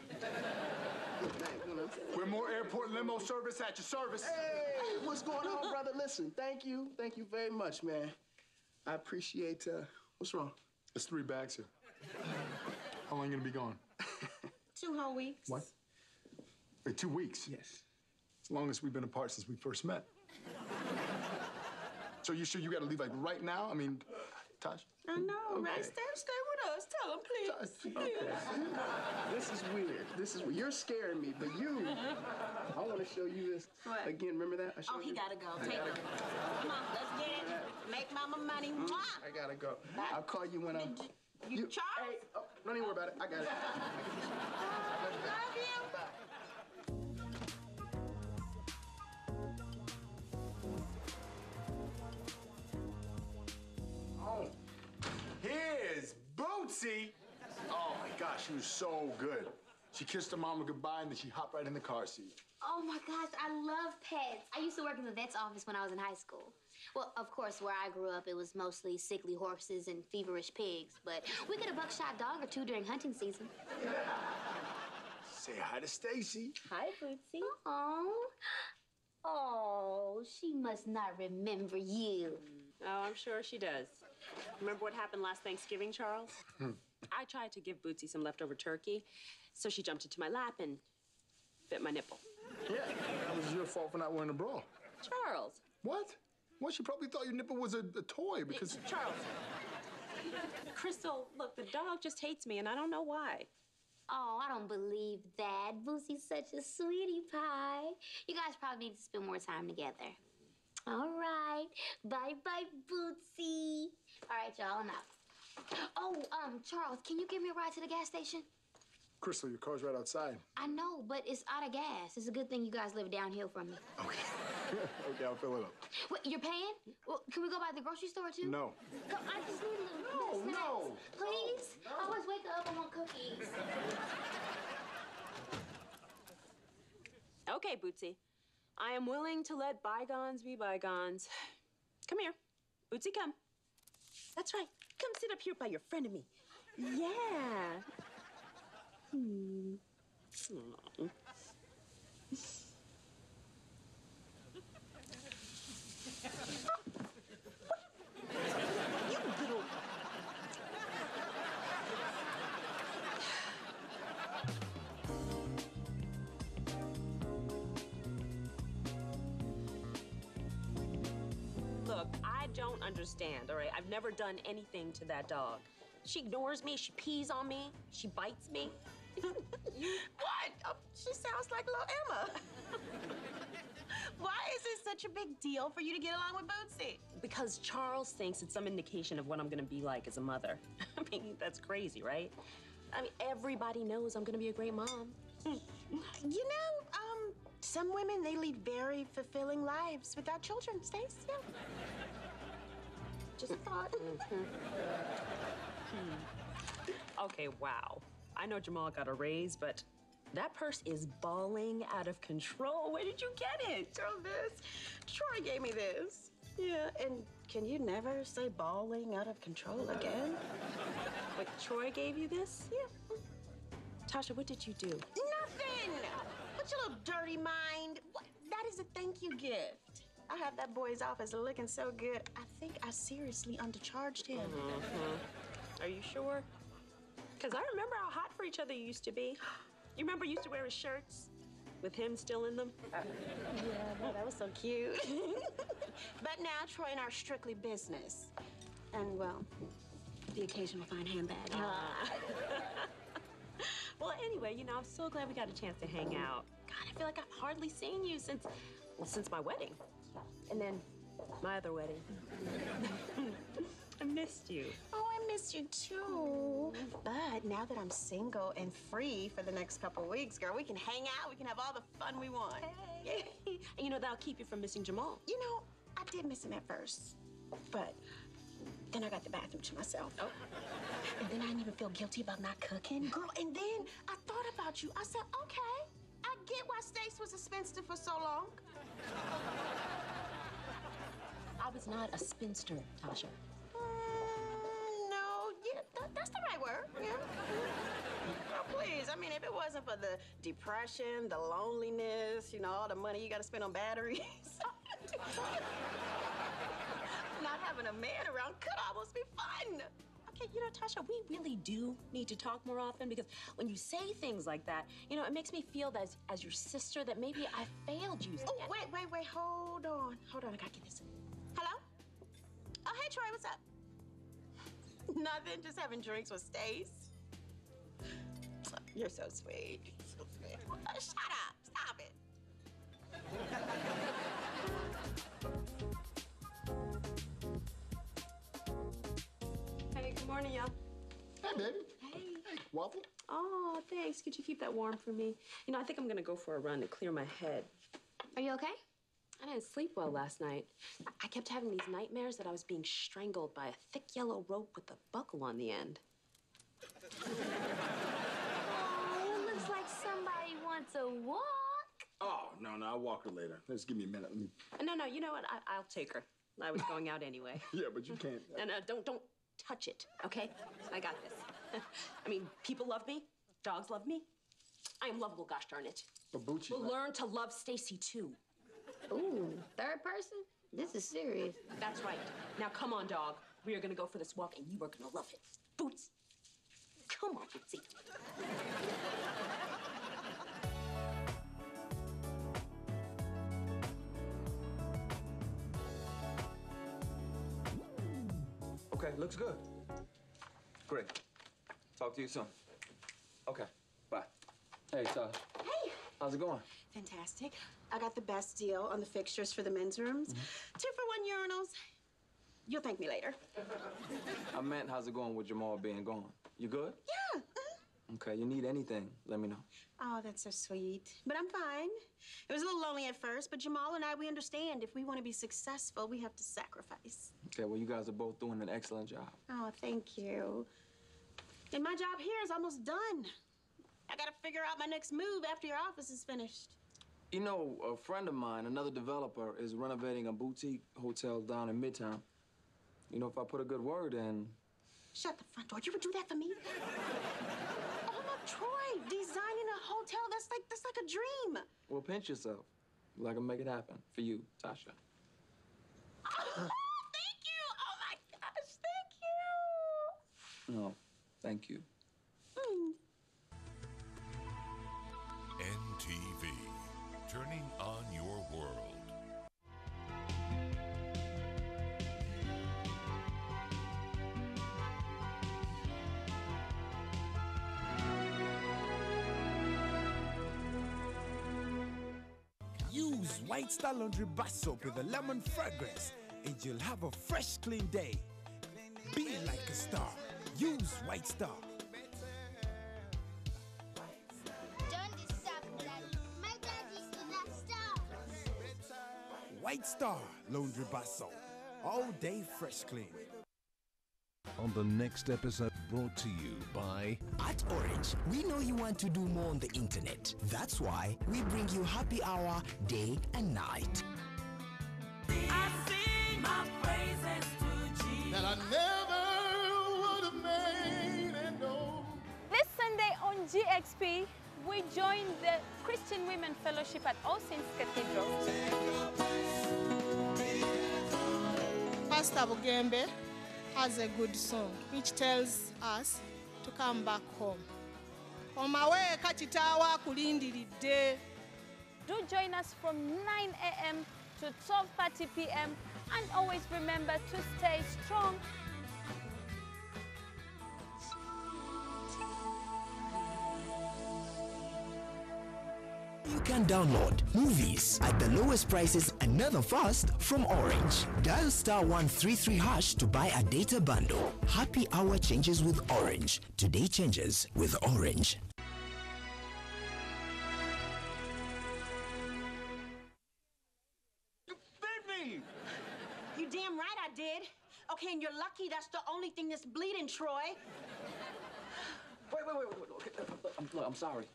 We're more airport limo service at your service. Hey, what's going on, brother? Listen, thank you. Thank you very much, man. I appreciate, what's wrong? There's 3 bags here. How long you gonna be gone? 2 whole weeks. What? Wait, 2 weeks? Yes. As long as we've been apart since we first met. So you sure you gotta leave like right now? I mean, Tosh? I know, Okay. right? Stay with us. Tell him, please. Okay. This is weird. You're scaring me, but you, I want to show you this. What? Again, remember that? I showed He you? gotta go. Take gotta it. go. Come on, let's get it. Make mama money. Mwah! I gotta go. I'll call you when I'm... You Charles? Hey, oh, don't even worry about it. I got it. Love you. Oh, here's Bootsy. Oh my gosh, she was so good. She kissed her mama goodbye and then she hopped right in the car seat. Oh my gosh, I love pets. I used to work in the vet's office when I was in high school. Well, of course, where I grew up, it was mostly sickly horses and feverish pigs, but we get a buckshot dog or 2 during hunting season. Say hi to Stacy. Hi, Bootsy. Oh, she must not remember you. Oh, I'm sure she does. Remember what happened last Thanksgiving, Charles? I tried to give Bootsy some leftover turkey, so she jumped into my lap and bit my nipple. Yeah, that was your fault for not wearing a bra. Charles. What? Well, she probably thought your nipple was a toy because... Charles. Crystal, look, the dog just hates me, and I don't know why. Oh, I don't believe that. Bootsy's such a sweetie pie. You guys probably need to spend more time together. All right. Bye-bye, Bootsy. All right, y'all, I'm out. Oh, Charles, can you give me a ride to the gas station? Crystal, your car's right outside. I know, but it's out of gas. It's a good thing you guys live downhill from me. Okay. Okay, I'll fill it up. Wait, you're paying? Well, can we go by the grocery store, too? No. Come, I just need a little snacks. No. Please? I always wake up, I want cookies. Okay, Bootsy. I am willing to let bygones be bygones. Come here. Bootsy, come. That's right. Come sit up here by your friend of me. Yeah. Aw. You little... Look, I don't understand, all right? I've never done anything to that dog. She ignores me, she pees on me, she bites me. What? Oh, she sounds like little Emma. Why is it such a big deal for you to get along with Bootsy? Because Charles thinks it's some indication of what I'm gonna be like as a mother. I mean, that's crazy, right? I mean, everybody knows I'm gonna be a great mom. You know, some women, they lead very fulfilling lives without children, Stace. Yeah. Just a thought. Okay, wow. I know Jamal got a raise, but that purse is balling out of control. Where did you get it? Girl, this. Troy gave me this. Yeah, and can you never say balling out of control again? Wait, Troy gave you this? Yeah. Tasha, what did you do? Nothing! What's your little dirty mind? What? That is a thank you gift. I have that boy's office looking so good, I think I seriously undercharged him. Are you sure? Because I remember how hot for each other you used to be. You remember you used to wear his shirts with him still in them? Yeah, no, that was so cute. But now Troy and I are strictly business. And, well, the occasional fine handbag. Well, anyway, you know, I'm so glad we got a chance to hang out. God, I feel like I've hardly seen you since my wedding. And then my other wedding. I missed you. Oh, I missed you too. But now that I'm single and free for the next couple weeks, girl, we can hang out. We can have all the fun we want. Hey. And you know, that'll keep you from missing Jamal. You know, I did miss him at first, but then I got the bathroom to myself. Oh. And then I didn't even feel guilty about not cooking. Girl, and then I thought about you. I said, okay, I get why Stace was a spinster for so long. I was not a spinster, Tasha. No, yeah, that's the right word, yeah. Oh, please, I mean, if it wasn't for the depression, the loneliness, you know, all the money you gotta spend on batteries. Not having a man around could almost be fun. Okay, you know, Tasha, we really do need to talk more often because when you say things like that, you know, it makes me feel that as your sister that maybe I failed you. Oh, wait, hold on. Hold on, I gotta get this. Hello? Oh, hey, Troy, what's up? Nothing, just having drinks with Stace. You're so sweet. So sweet. Shut up, stop it. Hey, good morning, y'all. Hey, baby. Hey. Waffle? Oh, thanks. Could you keep that warm for me? You know, I think I'm gonna go for a run to clear my head. Are you okay? I didn't sleep well last night. I kept having these nightmares that I was being strangled by a thick yellow rope with a buckle on the end. Oh, it looks like somebody wants a walk. Oh, no, I'll walk her later. Just give me a minute. No, you know what? I'll take her. I was going out anyway. Yeah, but you can't. No, don't touch it, okay? I got this. I mean, people love me. Dogs love me. I am lovable, gosh darn it. But Bucci, we'll learn to love Stacy, too. Ooh, third person? This is serious. That's right. Now, come on, dog. We are gonna go for this walk, and you are gonna love it. Boots. Come on, Bootsy. Okay, looks good. Great. Talk to you soon. Okay, bye. Hey, Tosh. Hey. How's it going? Fantastic. I got the best deal on the fixtures for the men's rooms. 2 for 1 urinals. You'll thank me later. I meant, how's it going with Jamal being gone? You good? Yeah. Okay, you need anything, let me know. Oh, that's so sweet. But I'm fine. It was a little lonely at first, but Jamal and I, we understand if we want to be successful, we have to sacrifice. Okay, well, you guys are both doing an excellent job. Oh, thank you. And my job here is almost done. I gotta figure out my next move after your office is finished. You know, a friend of mine, another developer, is renovating a boutique hotel down in Midtown. You know, if I put a good word in... Shut the front door. You would do that for me? Oh, look, Troy, designing a hotel, that's like a dream. Well, pinch yourself. I can make it happen for you, Tasha. Oh, thank you. Oh, my gosh, thank you. No, thank you. NTV, turning on your world. Use White Star Laundry Bar Soap with a lemon fragrance, and you'll have a fresh, clean day. Be like a star. Use White Star. White Star Laundry Bar Soap. All day fresh clean. On the next episode, brought to you by... At Orange, we know you want to do more on the internet. That's why we bring you happy hour day and night. I sing my praises to Jesus. That I never would have made it known. This Sunday on GXP, we join the Christian Women Fellowship at All Saints Cathedral. Pastor Bugembe has a good song which tells us to come back home. On my way, kachitawa kulindiridde. Do join us from 9 a.m. to 12:30 p.m. and always remember to stay strong. can download movies at the lowest prices and never fast from Orange. Dial *133# to buy a data bundle. Happy hour changes with Orange. Today changes with Orange. You damn right I did. Okay, and you're lucky that's the only thing that's bleeding, Troy. Wait. Okay, look, I'm sorry.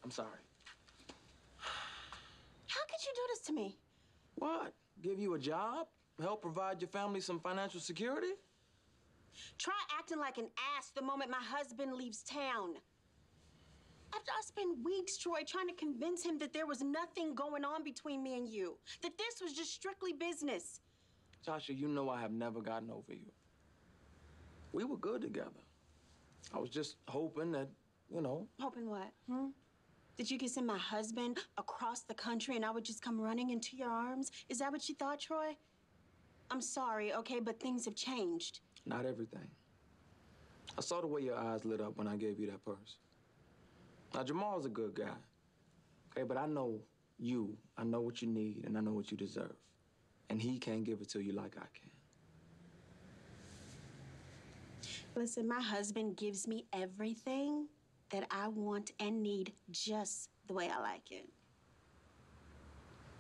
How could you do this to me? What? Give you a job? Help provide your family some financial security? Try acting like an ass the moment my husband leaves town. After I spent weeks, Troy, trying to convince him that there was nothing going on between me and you, that this was just strictly business. Tasha, you know I have never gotten over you. We were good together. I was just hoping that, you know. Hoping what? Did you send my husband across the country and I would just come running into your arms? Is that what you thought, Troy? I'm sorry, okay, but things have changed. Not everything. I saw the way your eyes lit up when I gave you that purse. Now, Jamal's a good guy, okay, but I know you. I know what you need, and I know what you deserve. And he can't give it to you like I can. Listen, my husband gives me everything that I want and need just the way I like it.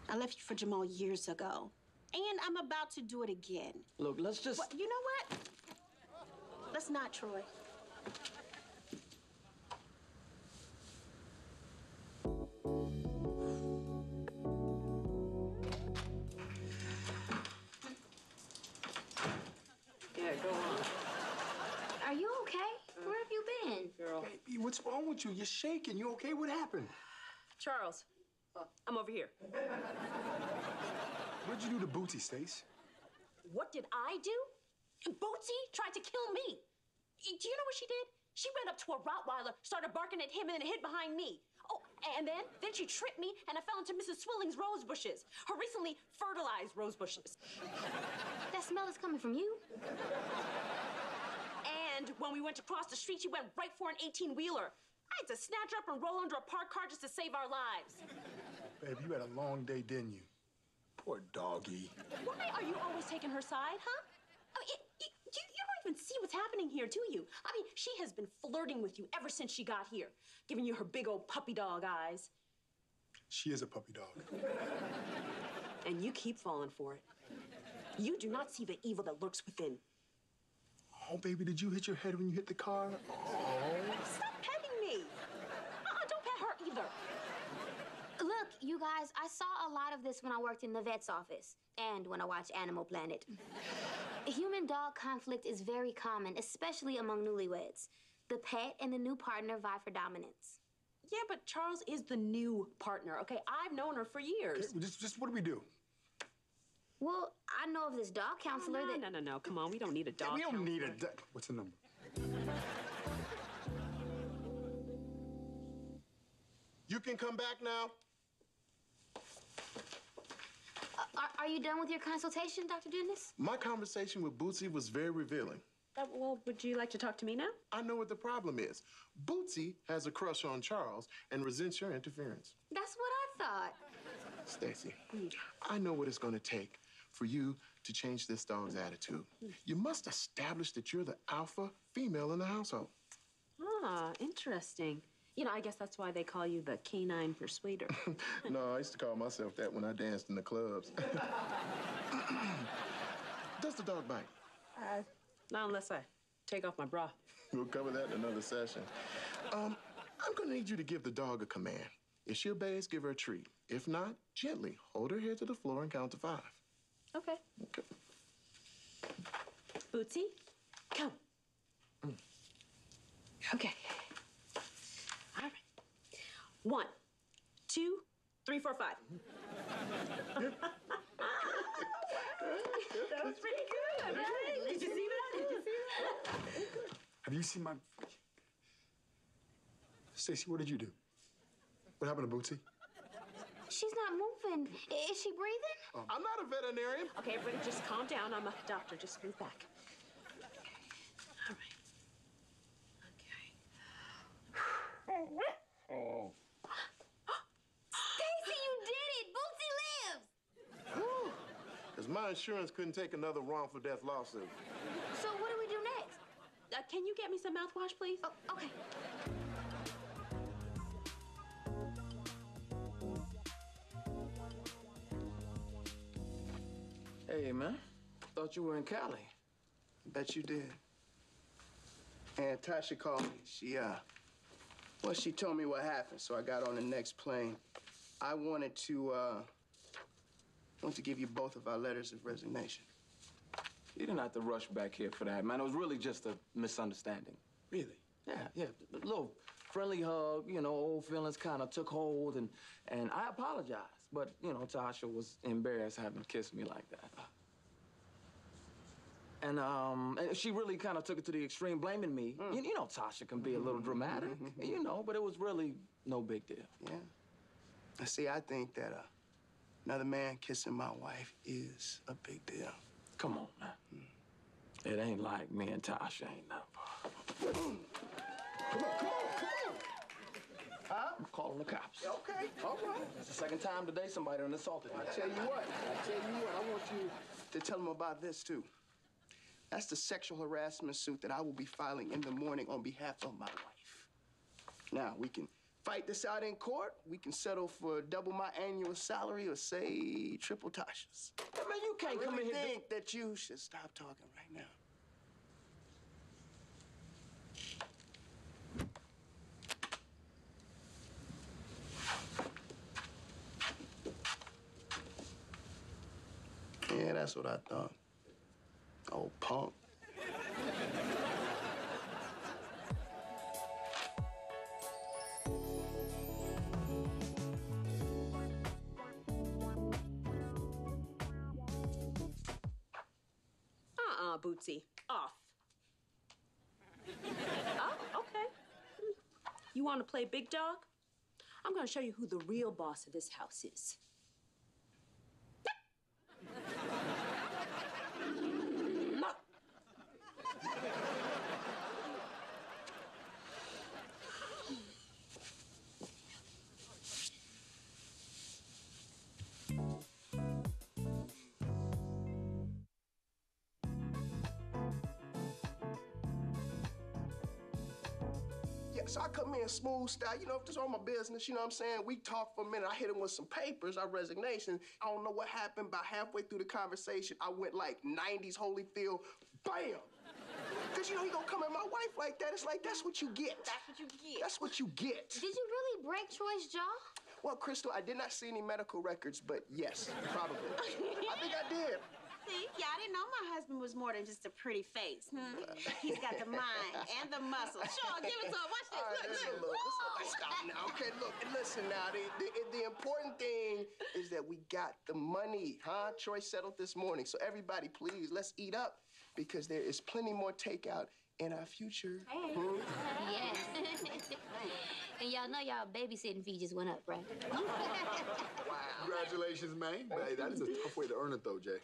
I left you for Jamal years ago, and I'm about to do it again. Look, let's just... Well, you know what? Let's not, Troy. Yeah, go on. Are you okay? Where have you been? Girl. Baby, what's wrong with you? You're shaking. You okay? What happened? Charles, I'm over here. What'd you do to Bootsy, Stace? What did I do? Bootsy tried to kill me. Do you know what she did? She ran up to a Rottweiler, started barking at him, and then hid behind me. Oh, and then she tripped me, and I fell into Mrs. Swilling's rose bushes. Her recently fertilized rose bushes. That smell is coming from you. And when we went to cross the street, she went right for an 18-wheeler. I had to snatch her up and roll under a parked car just to save our lives. Babe, you had a long day, didn't you? Poor doggy. Why are you always taking her side, huh? I mean, you don't even see what's happening here, do you? I mean, she has been flirting with you ever since she got here, giving you her big old puppy dog eyes. She is a puppy dog. And you keep falling for it. You do not see the evil that lurks within. Oh, baby, did you hit your head when you hit the car? Oh. Stop petting me. Don't pet her either. Look, you guys, I saw a lot of this when I worked in the vet's office and when I watched Animal Planet. Human-dog conflict is very common, especially among newlyweds. The pet and the new partner vie for dominance. Yeah, but Charles is the new partner, okay? I've known her for years. Okay, just what do we do? Well, I know of this dog counselor that... No. Come on, we don't need a dog We don't counselor. need a dog. What's the number? You can come back now. Are you done with your consultation, Dr. Dennis? My conversation with Bootsy was very revealing. Well, would you like to talk to me now? I know what the problem is. Bootsy has a crush on Charles and resents your interference. That's what I thought. Stacy, I know what it's going to take for you to change this dog's attitude. You must establish that you're the alpha female in the household. Ah, interesting. You know, I guess that's why they call you the canine persuader. No, I used to call myself that when I danced in the clubs. Does the dog bite? Not unless I take off my bra. We'll cover that in another session. I'm going to need you to give the dog a command. If she obeys, give her a treat. If not, gently hold her head to the floor and count to 5. Okay. Bootsy, come. Okay. All right. 1, 2, 3, 4, 5. That was pretty good, right? Did you see that? Have you seen my... Stacy, what did you do? What happened to Bootsy? She's not moving. Is she breathing? I'm not a veterinarian. Okay, everybody just calm down. I'm a doctor. Just move back. All right. Okay. Stacy, you my insurance couldn't take another wrongful death lawsuit. So what do we do next? Can you get me some mouthwash, please? Oh, okay. Hey, man. Thought you were in Cali. Bet you did. And Tasha called me. She told me what happened, so I got on the next plane. I wanted to give you both of our letters of resignation. You didn't have to rush back here for that, man. It was really just a misunderstanding. Really? Yeah. A little friendly hug, you know, old feelings kind of took hold, and I apologized. But, you know, Tasha was embarrassed having kissed me like that. And she really kind of took it to the extreme, blaming me. You know, Tasha can be a little dramatic, you know, but it was really no big deal. Yeah. See, I think that another man kissing my wife is a big deal. Come on, man. It ain't like me and Tasha ain't never. Come on. Huh? I'm calling the cops. Okay, all right. It's the second time today somebody done assaulted me. I tell you what, I want you to tell them about this, too. That's the sexual harassment suit that I will be filing in the morning on behalf of my wife. Now, we can fight this out in court. We can settle for double my annual salary or, say, triple Tasha's. I mean, you can't come in here. I think that you should stop talking right now. Yeah, that's what I thought. Old punk. Bootsy. Off. Oh, okay. You want to play big dog? I'm going to show you who the real boss of this house is. So I come in smooth style, you know, if this is all my business, you know what I'm saying? We talk for a minute, I hit him with some papers, our resignation. I don't know what happened, about halfway through the conversation, I went like 90s Holyfield, bam! Because, you know, he gonna come at my wife like that. It's like, that's what you get. That's what you get. That's what you get. Did you really break Troy's jaw? Well, Crystal, I did not see any medical records, but yes, probably. I think I did. See, yeah, I didn't know my husband was more than just a pretty face. He's got the mind and the muscles. Sure, give it to him. Watch this. Look. Let's stop now. Okay, look, listen now. The important thing is that we got the money, huh? Troy settled this morning. So everybody, please, let's eat up because there is plenty more takeout in our future. Hey. Yes. And y'all know y'all babysitting fee just went up, right? Wow. Congratulations, man. Hey, that is a tough way to earn it, though, Jay.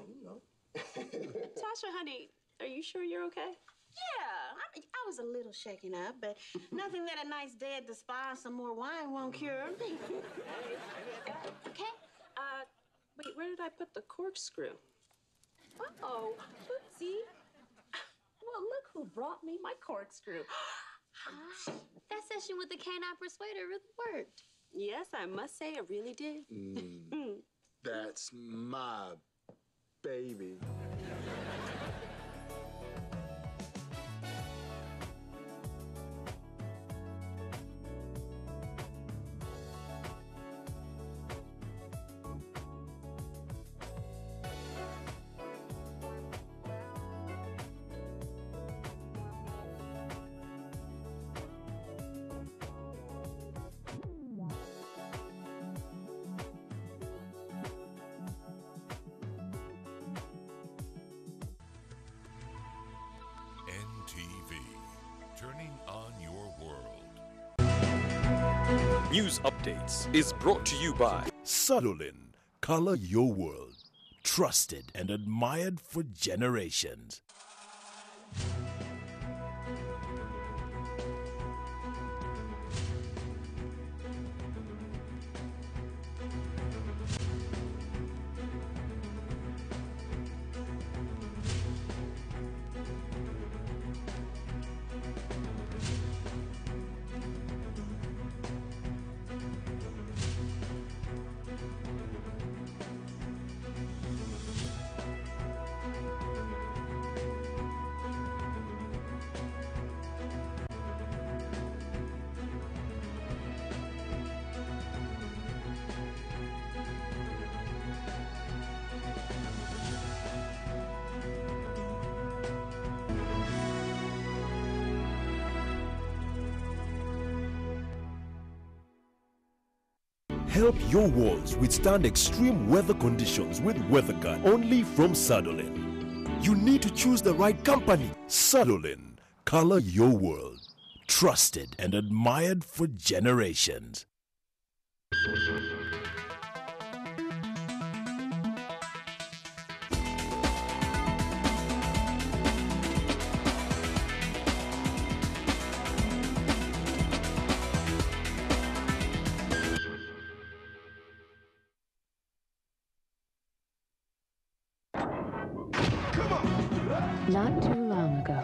You know. Tasha, honey, are you sure you're okay? Yeah, I was a little shaken up, but nothing that a nice day at the spa and some more wine won't cure. Okay. Wait, where did I put the corkscrew? Uh-oh, Tootsie. Well, look who brought me my corkscrew. That session with the canine persuader really worked. Yes, I must say it really did. That's my baby. NTV, turning on your world. News Updates is brought to you by Sadolin. Color your world. Trusted and admired for generations. Help your walls withstand extreme weather conditions with WeatherGuard only from Sadolin. You need to choose the right company. Sadolin, color your world. Trusted and admired for generations. Not too long ago,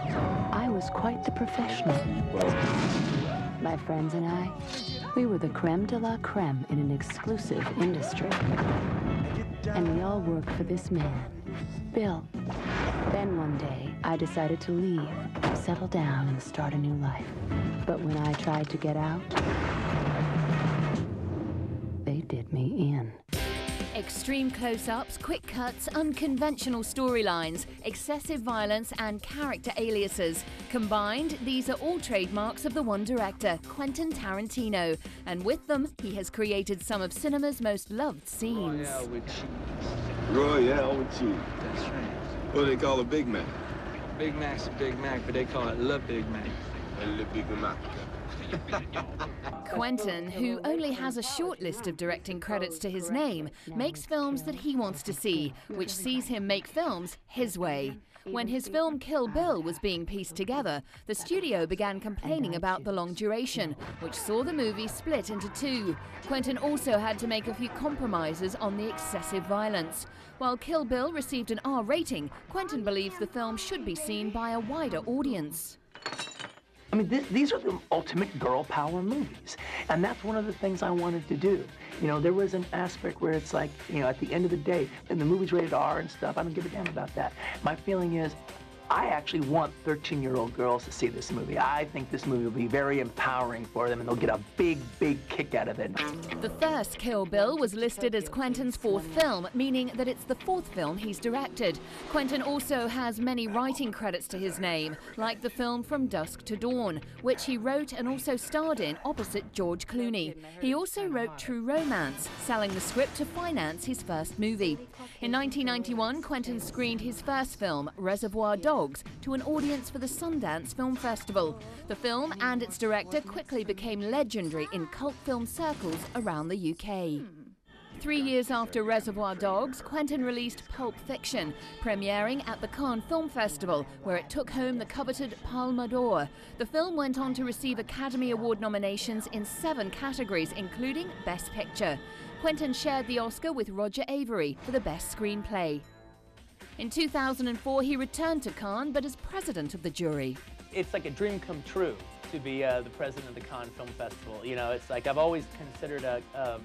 I was quite the professional. My friends and I, we were the creme de la creme in an exclusive industry. And we all worked for this man, Bill. Then one day, I decided to leave, settle down, and start a new life. But when I tried to get out, they did me in. Extreme close-ups, quick cuts, unconventional storylines, excessive violence and character aliases. Combined, these are all trademarks of the one director, Quentin Tarantino. And with them, he has created some of cinema's most loved scenes. Royale with cheese. Royale with cheese. That's right. What do they call a Big Mac? Big Mac's a Big Mac, but they call it Le Big Mac. Le Big Mac. Quentin, who only has a short list of directing credits to his name, makes films that he wants to see, which sees him make films his way. When his film Kill Bill was being pieced together, the studio began complaining about the long duration, which saw the movie split into two. Quentin also had to make a few compromises on the excessive violence. While Kill Bill received an R rating, Quentin believes the film should be seen by a wider audience. I mean, these are the ultimate girl power movies. And that's one of the things I wanted to do. You know, there was an aspect where it's like, you know, at the end of the day, and the movie's rated R and stuff, I don't give a damn about that. My feeling is, I actually want 13-year-old girls to see this movie. I think this movie will be very empowering for them, and they'll get a big, big kick out of it. The first Kill Bill was listed as Quentin's fourth film, meaning that it's the fourth film he's directed. Quentin also has many writing credits to his name, like the film From Dusk to Dawn, which he wrote and also starred in opposite George Clooney. He also wrote True Romance, selling the script to finance his first movie. In 1991, Quentin screened his first film, Reservoir Dogs, to an audience for the Sundance Film Festival. The film and its director quickly became legendary in cult film circles around the UK. 3 years after Reservoir Dogs, Quentin released Pulp Fiction, premiering at the Cannes Film Festival, where it took home the coveted Palme d'Or. The film went on to receive Academy Award nominations in 7 categories, including Best Picture. Quentin shared the Oscar with Roger Avary for the Best Screenplay. In 2004, he returned to Cannes, but as president of the jury. It's like a dream come true to be the president of the Cannes Film Festival. You know, it's like I've always considered Cannes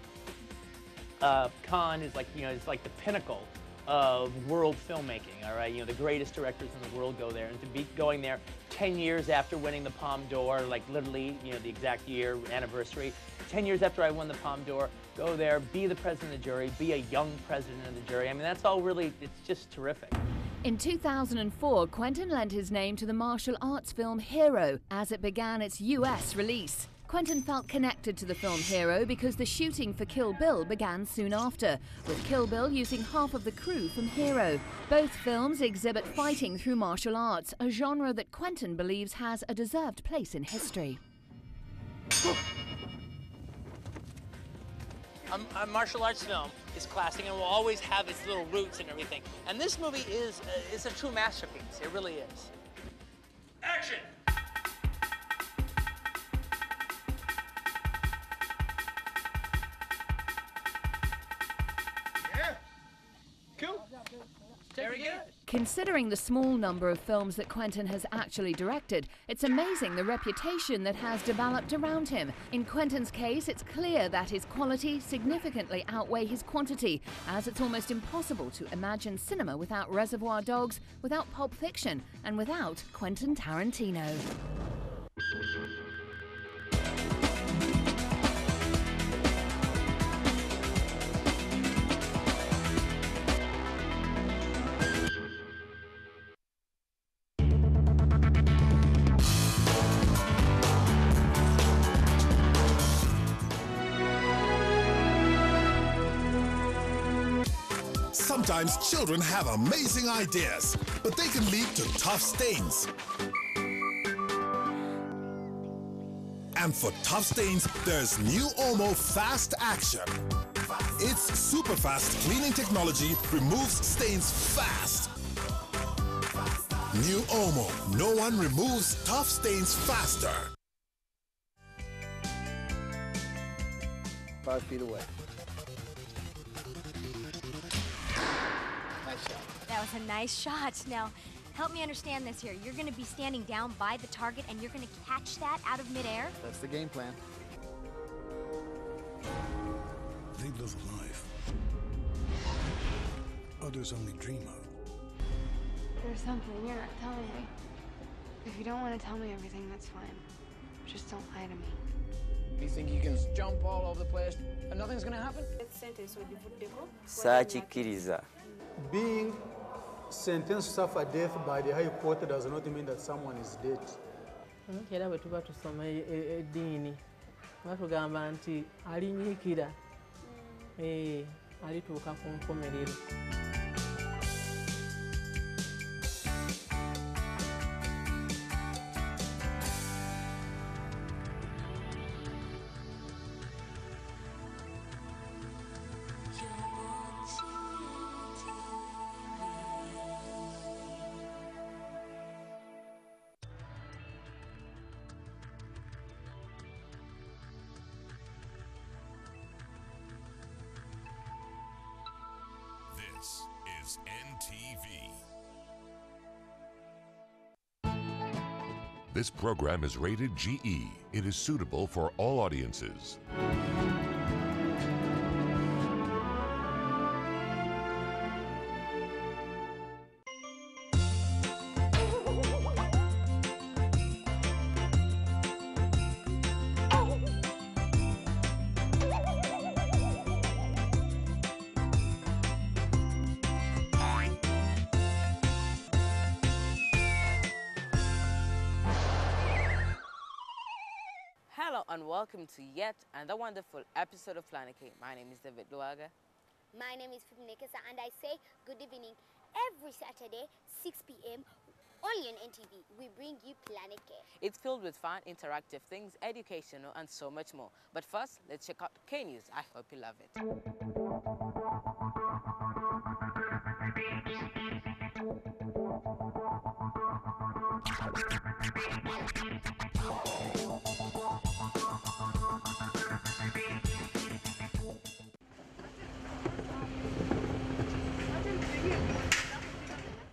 is like, you know, it's like the pinnacle of world filmmaking, all right? You know, the greatest directors in the world go there, and to be going there 10 years after winning the Palme d'Or, like literally, you know, the exact year, anniversary, 10 years after I won the Palme d'Or, go there, be the president of the jury, be a young president of the jury. I mean, that's all really, it's just terrific. In 2004, Quentin lent his name to the martial arts film Hero as it began its US release. Quentin felt connected to the film Hero because the shooting for Kill Bill began soon after, with Kill Bill using half of the crew from Hero. Both films exhibit fighting through martial arts, a genre that Quentin believes has a deserved place in history. A martial arts film is classic and will always have its little roots and everything. And this movie is a true masterpiece. It really is. Action! Yeah. Cool. Very good. Considering the small number of films that Quentin has actually directed, it's amazing the reputation that has developed around him. In Quentin's case, it's clear that his quality significantly outweighs his quantity, as it's almost impossible to imagine cinema without Reservoir Dogs, without Pulp Fiction, and without Quentin Tarantino. Sometimes children have amazing ideas, but they can lead to tough stains. And for tough stains, there's new Omo Fast Action. Its super fast cleaning technology removes stains fast. New Omo, no one removes tough stains faster. 5 feet away. Nice shot. That was a nice shot. Now, help me understand this here. You're going to be standing down by the target and you're going to catch that out of midair? That's the game plan. They live a life others only dream of. There's something you're not telling me. If you don't want to tell me everything, that's fine. Just don't lie to me. You think you can jump all over the place and nothing's gonna happen? Being sentenced to suffer death by the High Court does not mean that someone is dead. Era bwe tuba tusoma eddiini batugamba nti alinyiikira alituuka ku nkomerero. This is NTV. This program is rated GE. It is suitable for all audiences. Hello and welcome to yet another wonderful episode of Planet K. My name is David Luaga. My name is Fubinekesa and I say good evening every Saturday, 6 p.m. only on NTV. We bring you Planet K. It's filled with fun, interactive things, educational and so much more. But first, let's check out K News. I hope you love it.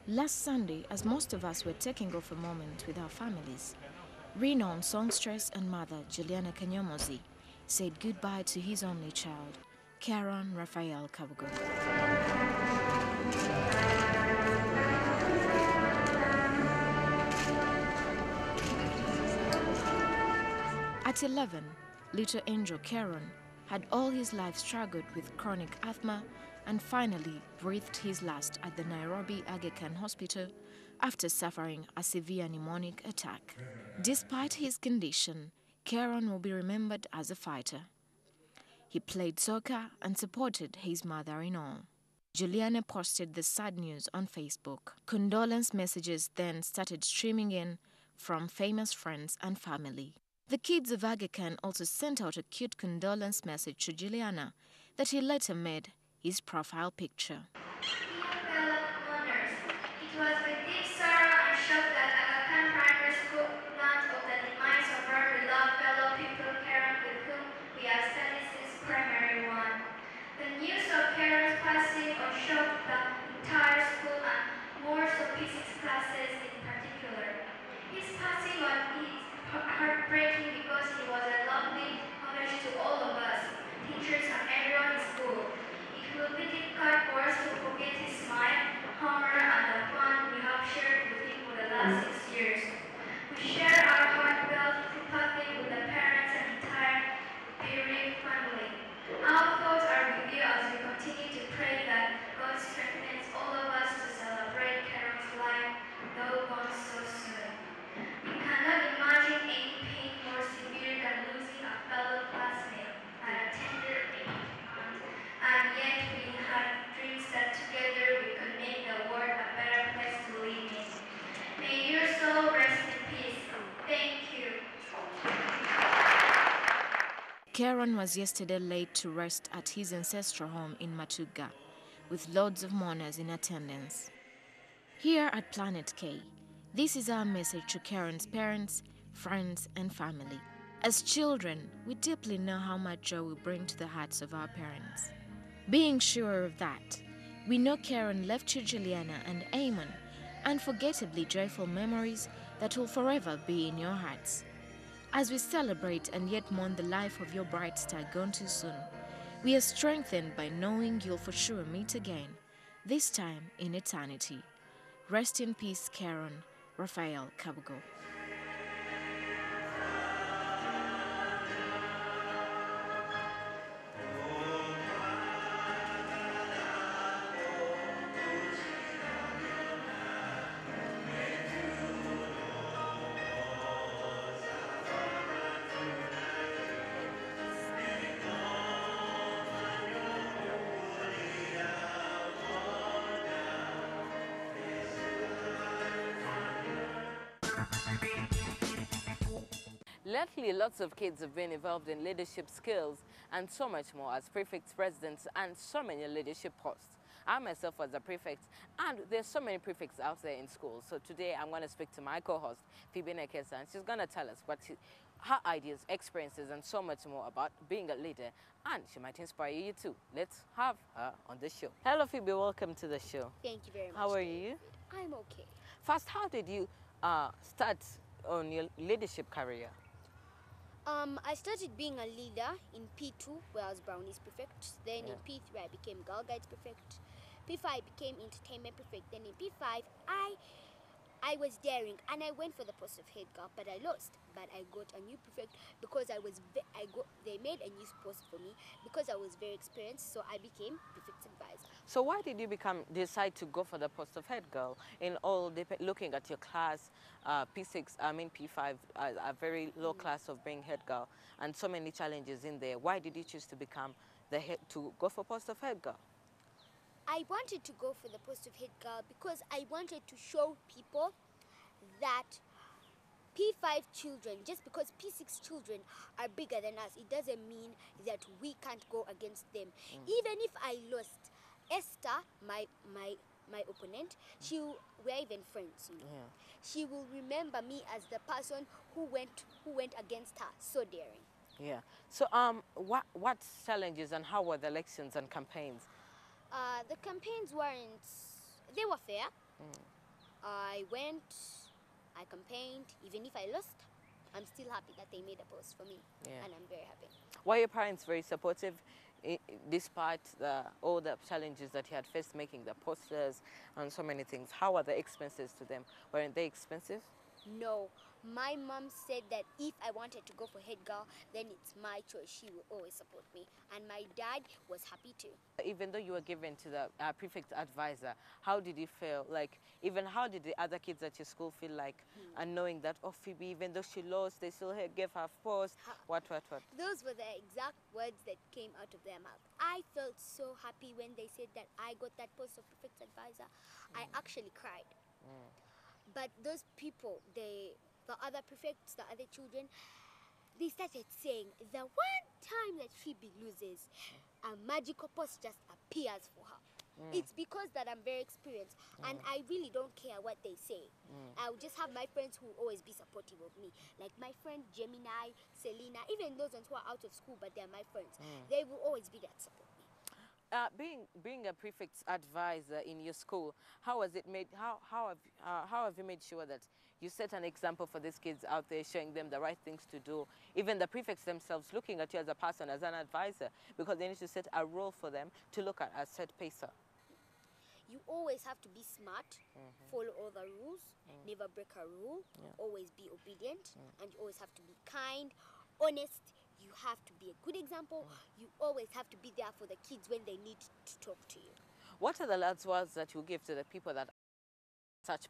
Last Sunday, as most of us were taking off a moment with our families, renowned songstress and mother Juliana Kanyomozi said goodbye to his only child, Karen Raphael Kabugo. At 11, little angel Karen had all his life struggled with chronic asthma and finally breathed his last at the Nairobi Aga Khan Hospital after suffering a severe pneumonic attack. Despite his condition, Karen will be remembered as a fighter. He played soccer and supported his mother-in-law. Juliana posted the sad news on Facebook. Condolence messages then started streaming in from famous friends and family. The kids of Aga Khan also sent out a cute condolence message to Juliana that he later made his profile picture. Fellow owners, it was with deep sorrow and shock that Aga Khan Primary School learned of the demise of our beloved fellow people Karen with whom we have studied since primary one. The news of Karen's passing shocked the entire school and more so physics classes in particular. His passing on is heartbreaking because he was a lovely homage to all of us, teachers and everyone in school. It will be difficult for us to forget his smile, humor, and the fun we have shared with him for the last 6 years. We share our heartfelt sympathy with the parents and entire bereaved family. Our thoughts are with you as we continue to pray that God strengthens all of us to celebrate Karen's life, though gone so soon. We cannot imagine any pain more severe than losing a fellow classmate. Karen was yesterday laid to rest at his ancestral home in Matuga, with loads of mourners in attendance. Here at Planet K, this is our message to Karen's parents, friends, and family. As children, we deeply know how much joy we bring to the hearts of our parents. Being sure of that, we know Karen left you Juliana and Eamon unforgettably joyful memories that will forever be in your hearts. As we celebrate and yet mourn the life of your bright star gone too soon, we are strengthened by knowing you'll for sure meet again, this time in eternity. Rest in peace, Karen. Raphael Kabugo. Lately, lots of kids have been involved in leadership skills and so much more as prefects, presidents, and so many leadership posts. I myself was a prefect, and there's so many prefects out there in schools. So today I'm going to speak to my co-host, Phoebe Nekesa, and she's going to tell us her ideas, experiences, and so much more about being a leader, and she might inspire you too. Let's have her on the show. Hello, Phoebe. Welcome to the show. Thank you very much. How are you? I'm okay. First, how did you start on your leadership career? I started being a leader in P2, where I was Brownies prefect. Then in P3, I became Girl Guides prefect. P5, I became Entertainment prefect. Then in P5, I was daring, and I went for the post of head girl, but I lost. But I got a new prefect because they made a new post for me because I was very experienced, so I became prefect's advisor. So why did you decide to go for the post of head girl? In all, looking at your class, P6, P5, a very low class of being head girl, and so many challenges in there. Why did you choose to become to go for post of head girl? I wanted to go for the post of head girl because I wanted to show people that P5 children, just because P6 children are bigger than us, it doesn't mean that we can't go against them. Even if I lost, Esther, my opponent, we're even friends, you know. She will remember me as the person who went against her, so daring. Yeah. So what challenges and how were the elections and campaigns? The campaigns they were fair. I went, I campaigned. Even if I lost, I'm still happy that they made a post for me, and I'm very happy. Were your parents very supportive despite all the challenges that you had faced making the posters and so many things? How were the expenses to them? Weren't they expensive? No. My mom said that if I wanted to go for head girl, then it's my choice. She will always support me. And my dad was happy too. Even though you were given to the prefect advisor, how did you feel? Like, even how did the other kids at your school feel like? And knowing that, oh, Phoebe, even though she lost, they still gave her post. What? Those were the exact words that came out of their mouth. I felt so happy when they said that I got that post of prefect advisor. I actually cried. But those people, the other prefects, the other children, they started saying the one time that Phoebe loses, a magical post just appears for her. It's because that I'm very experienced, and I really don't care what they say. I'll just have my friends who will always be supportive of me. Like my friend Gemini, Selena, even those ones who are out of school but they're my friends. They will always be there to support me. Being a prefect's advisor in your school, how has it made? How have you made sure that you set an example for these kids out there, showing them the right things to do? Even the prefects themselves looking at you as a person, as an advisor, because they need to set a role for them to look at as set pacer. You always have to be smart, follow all the rules, never break a rule, always be obedient, and you always have to be kind, honest. You have to be a good example. You always have to be there for the kids when they need to talk to you. What are the last words that you give to the people that are such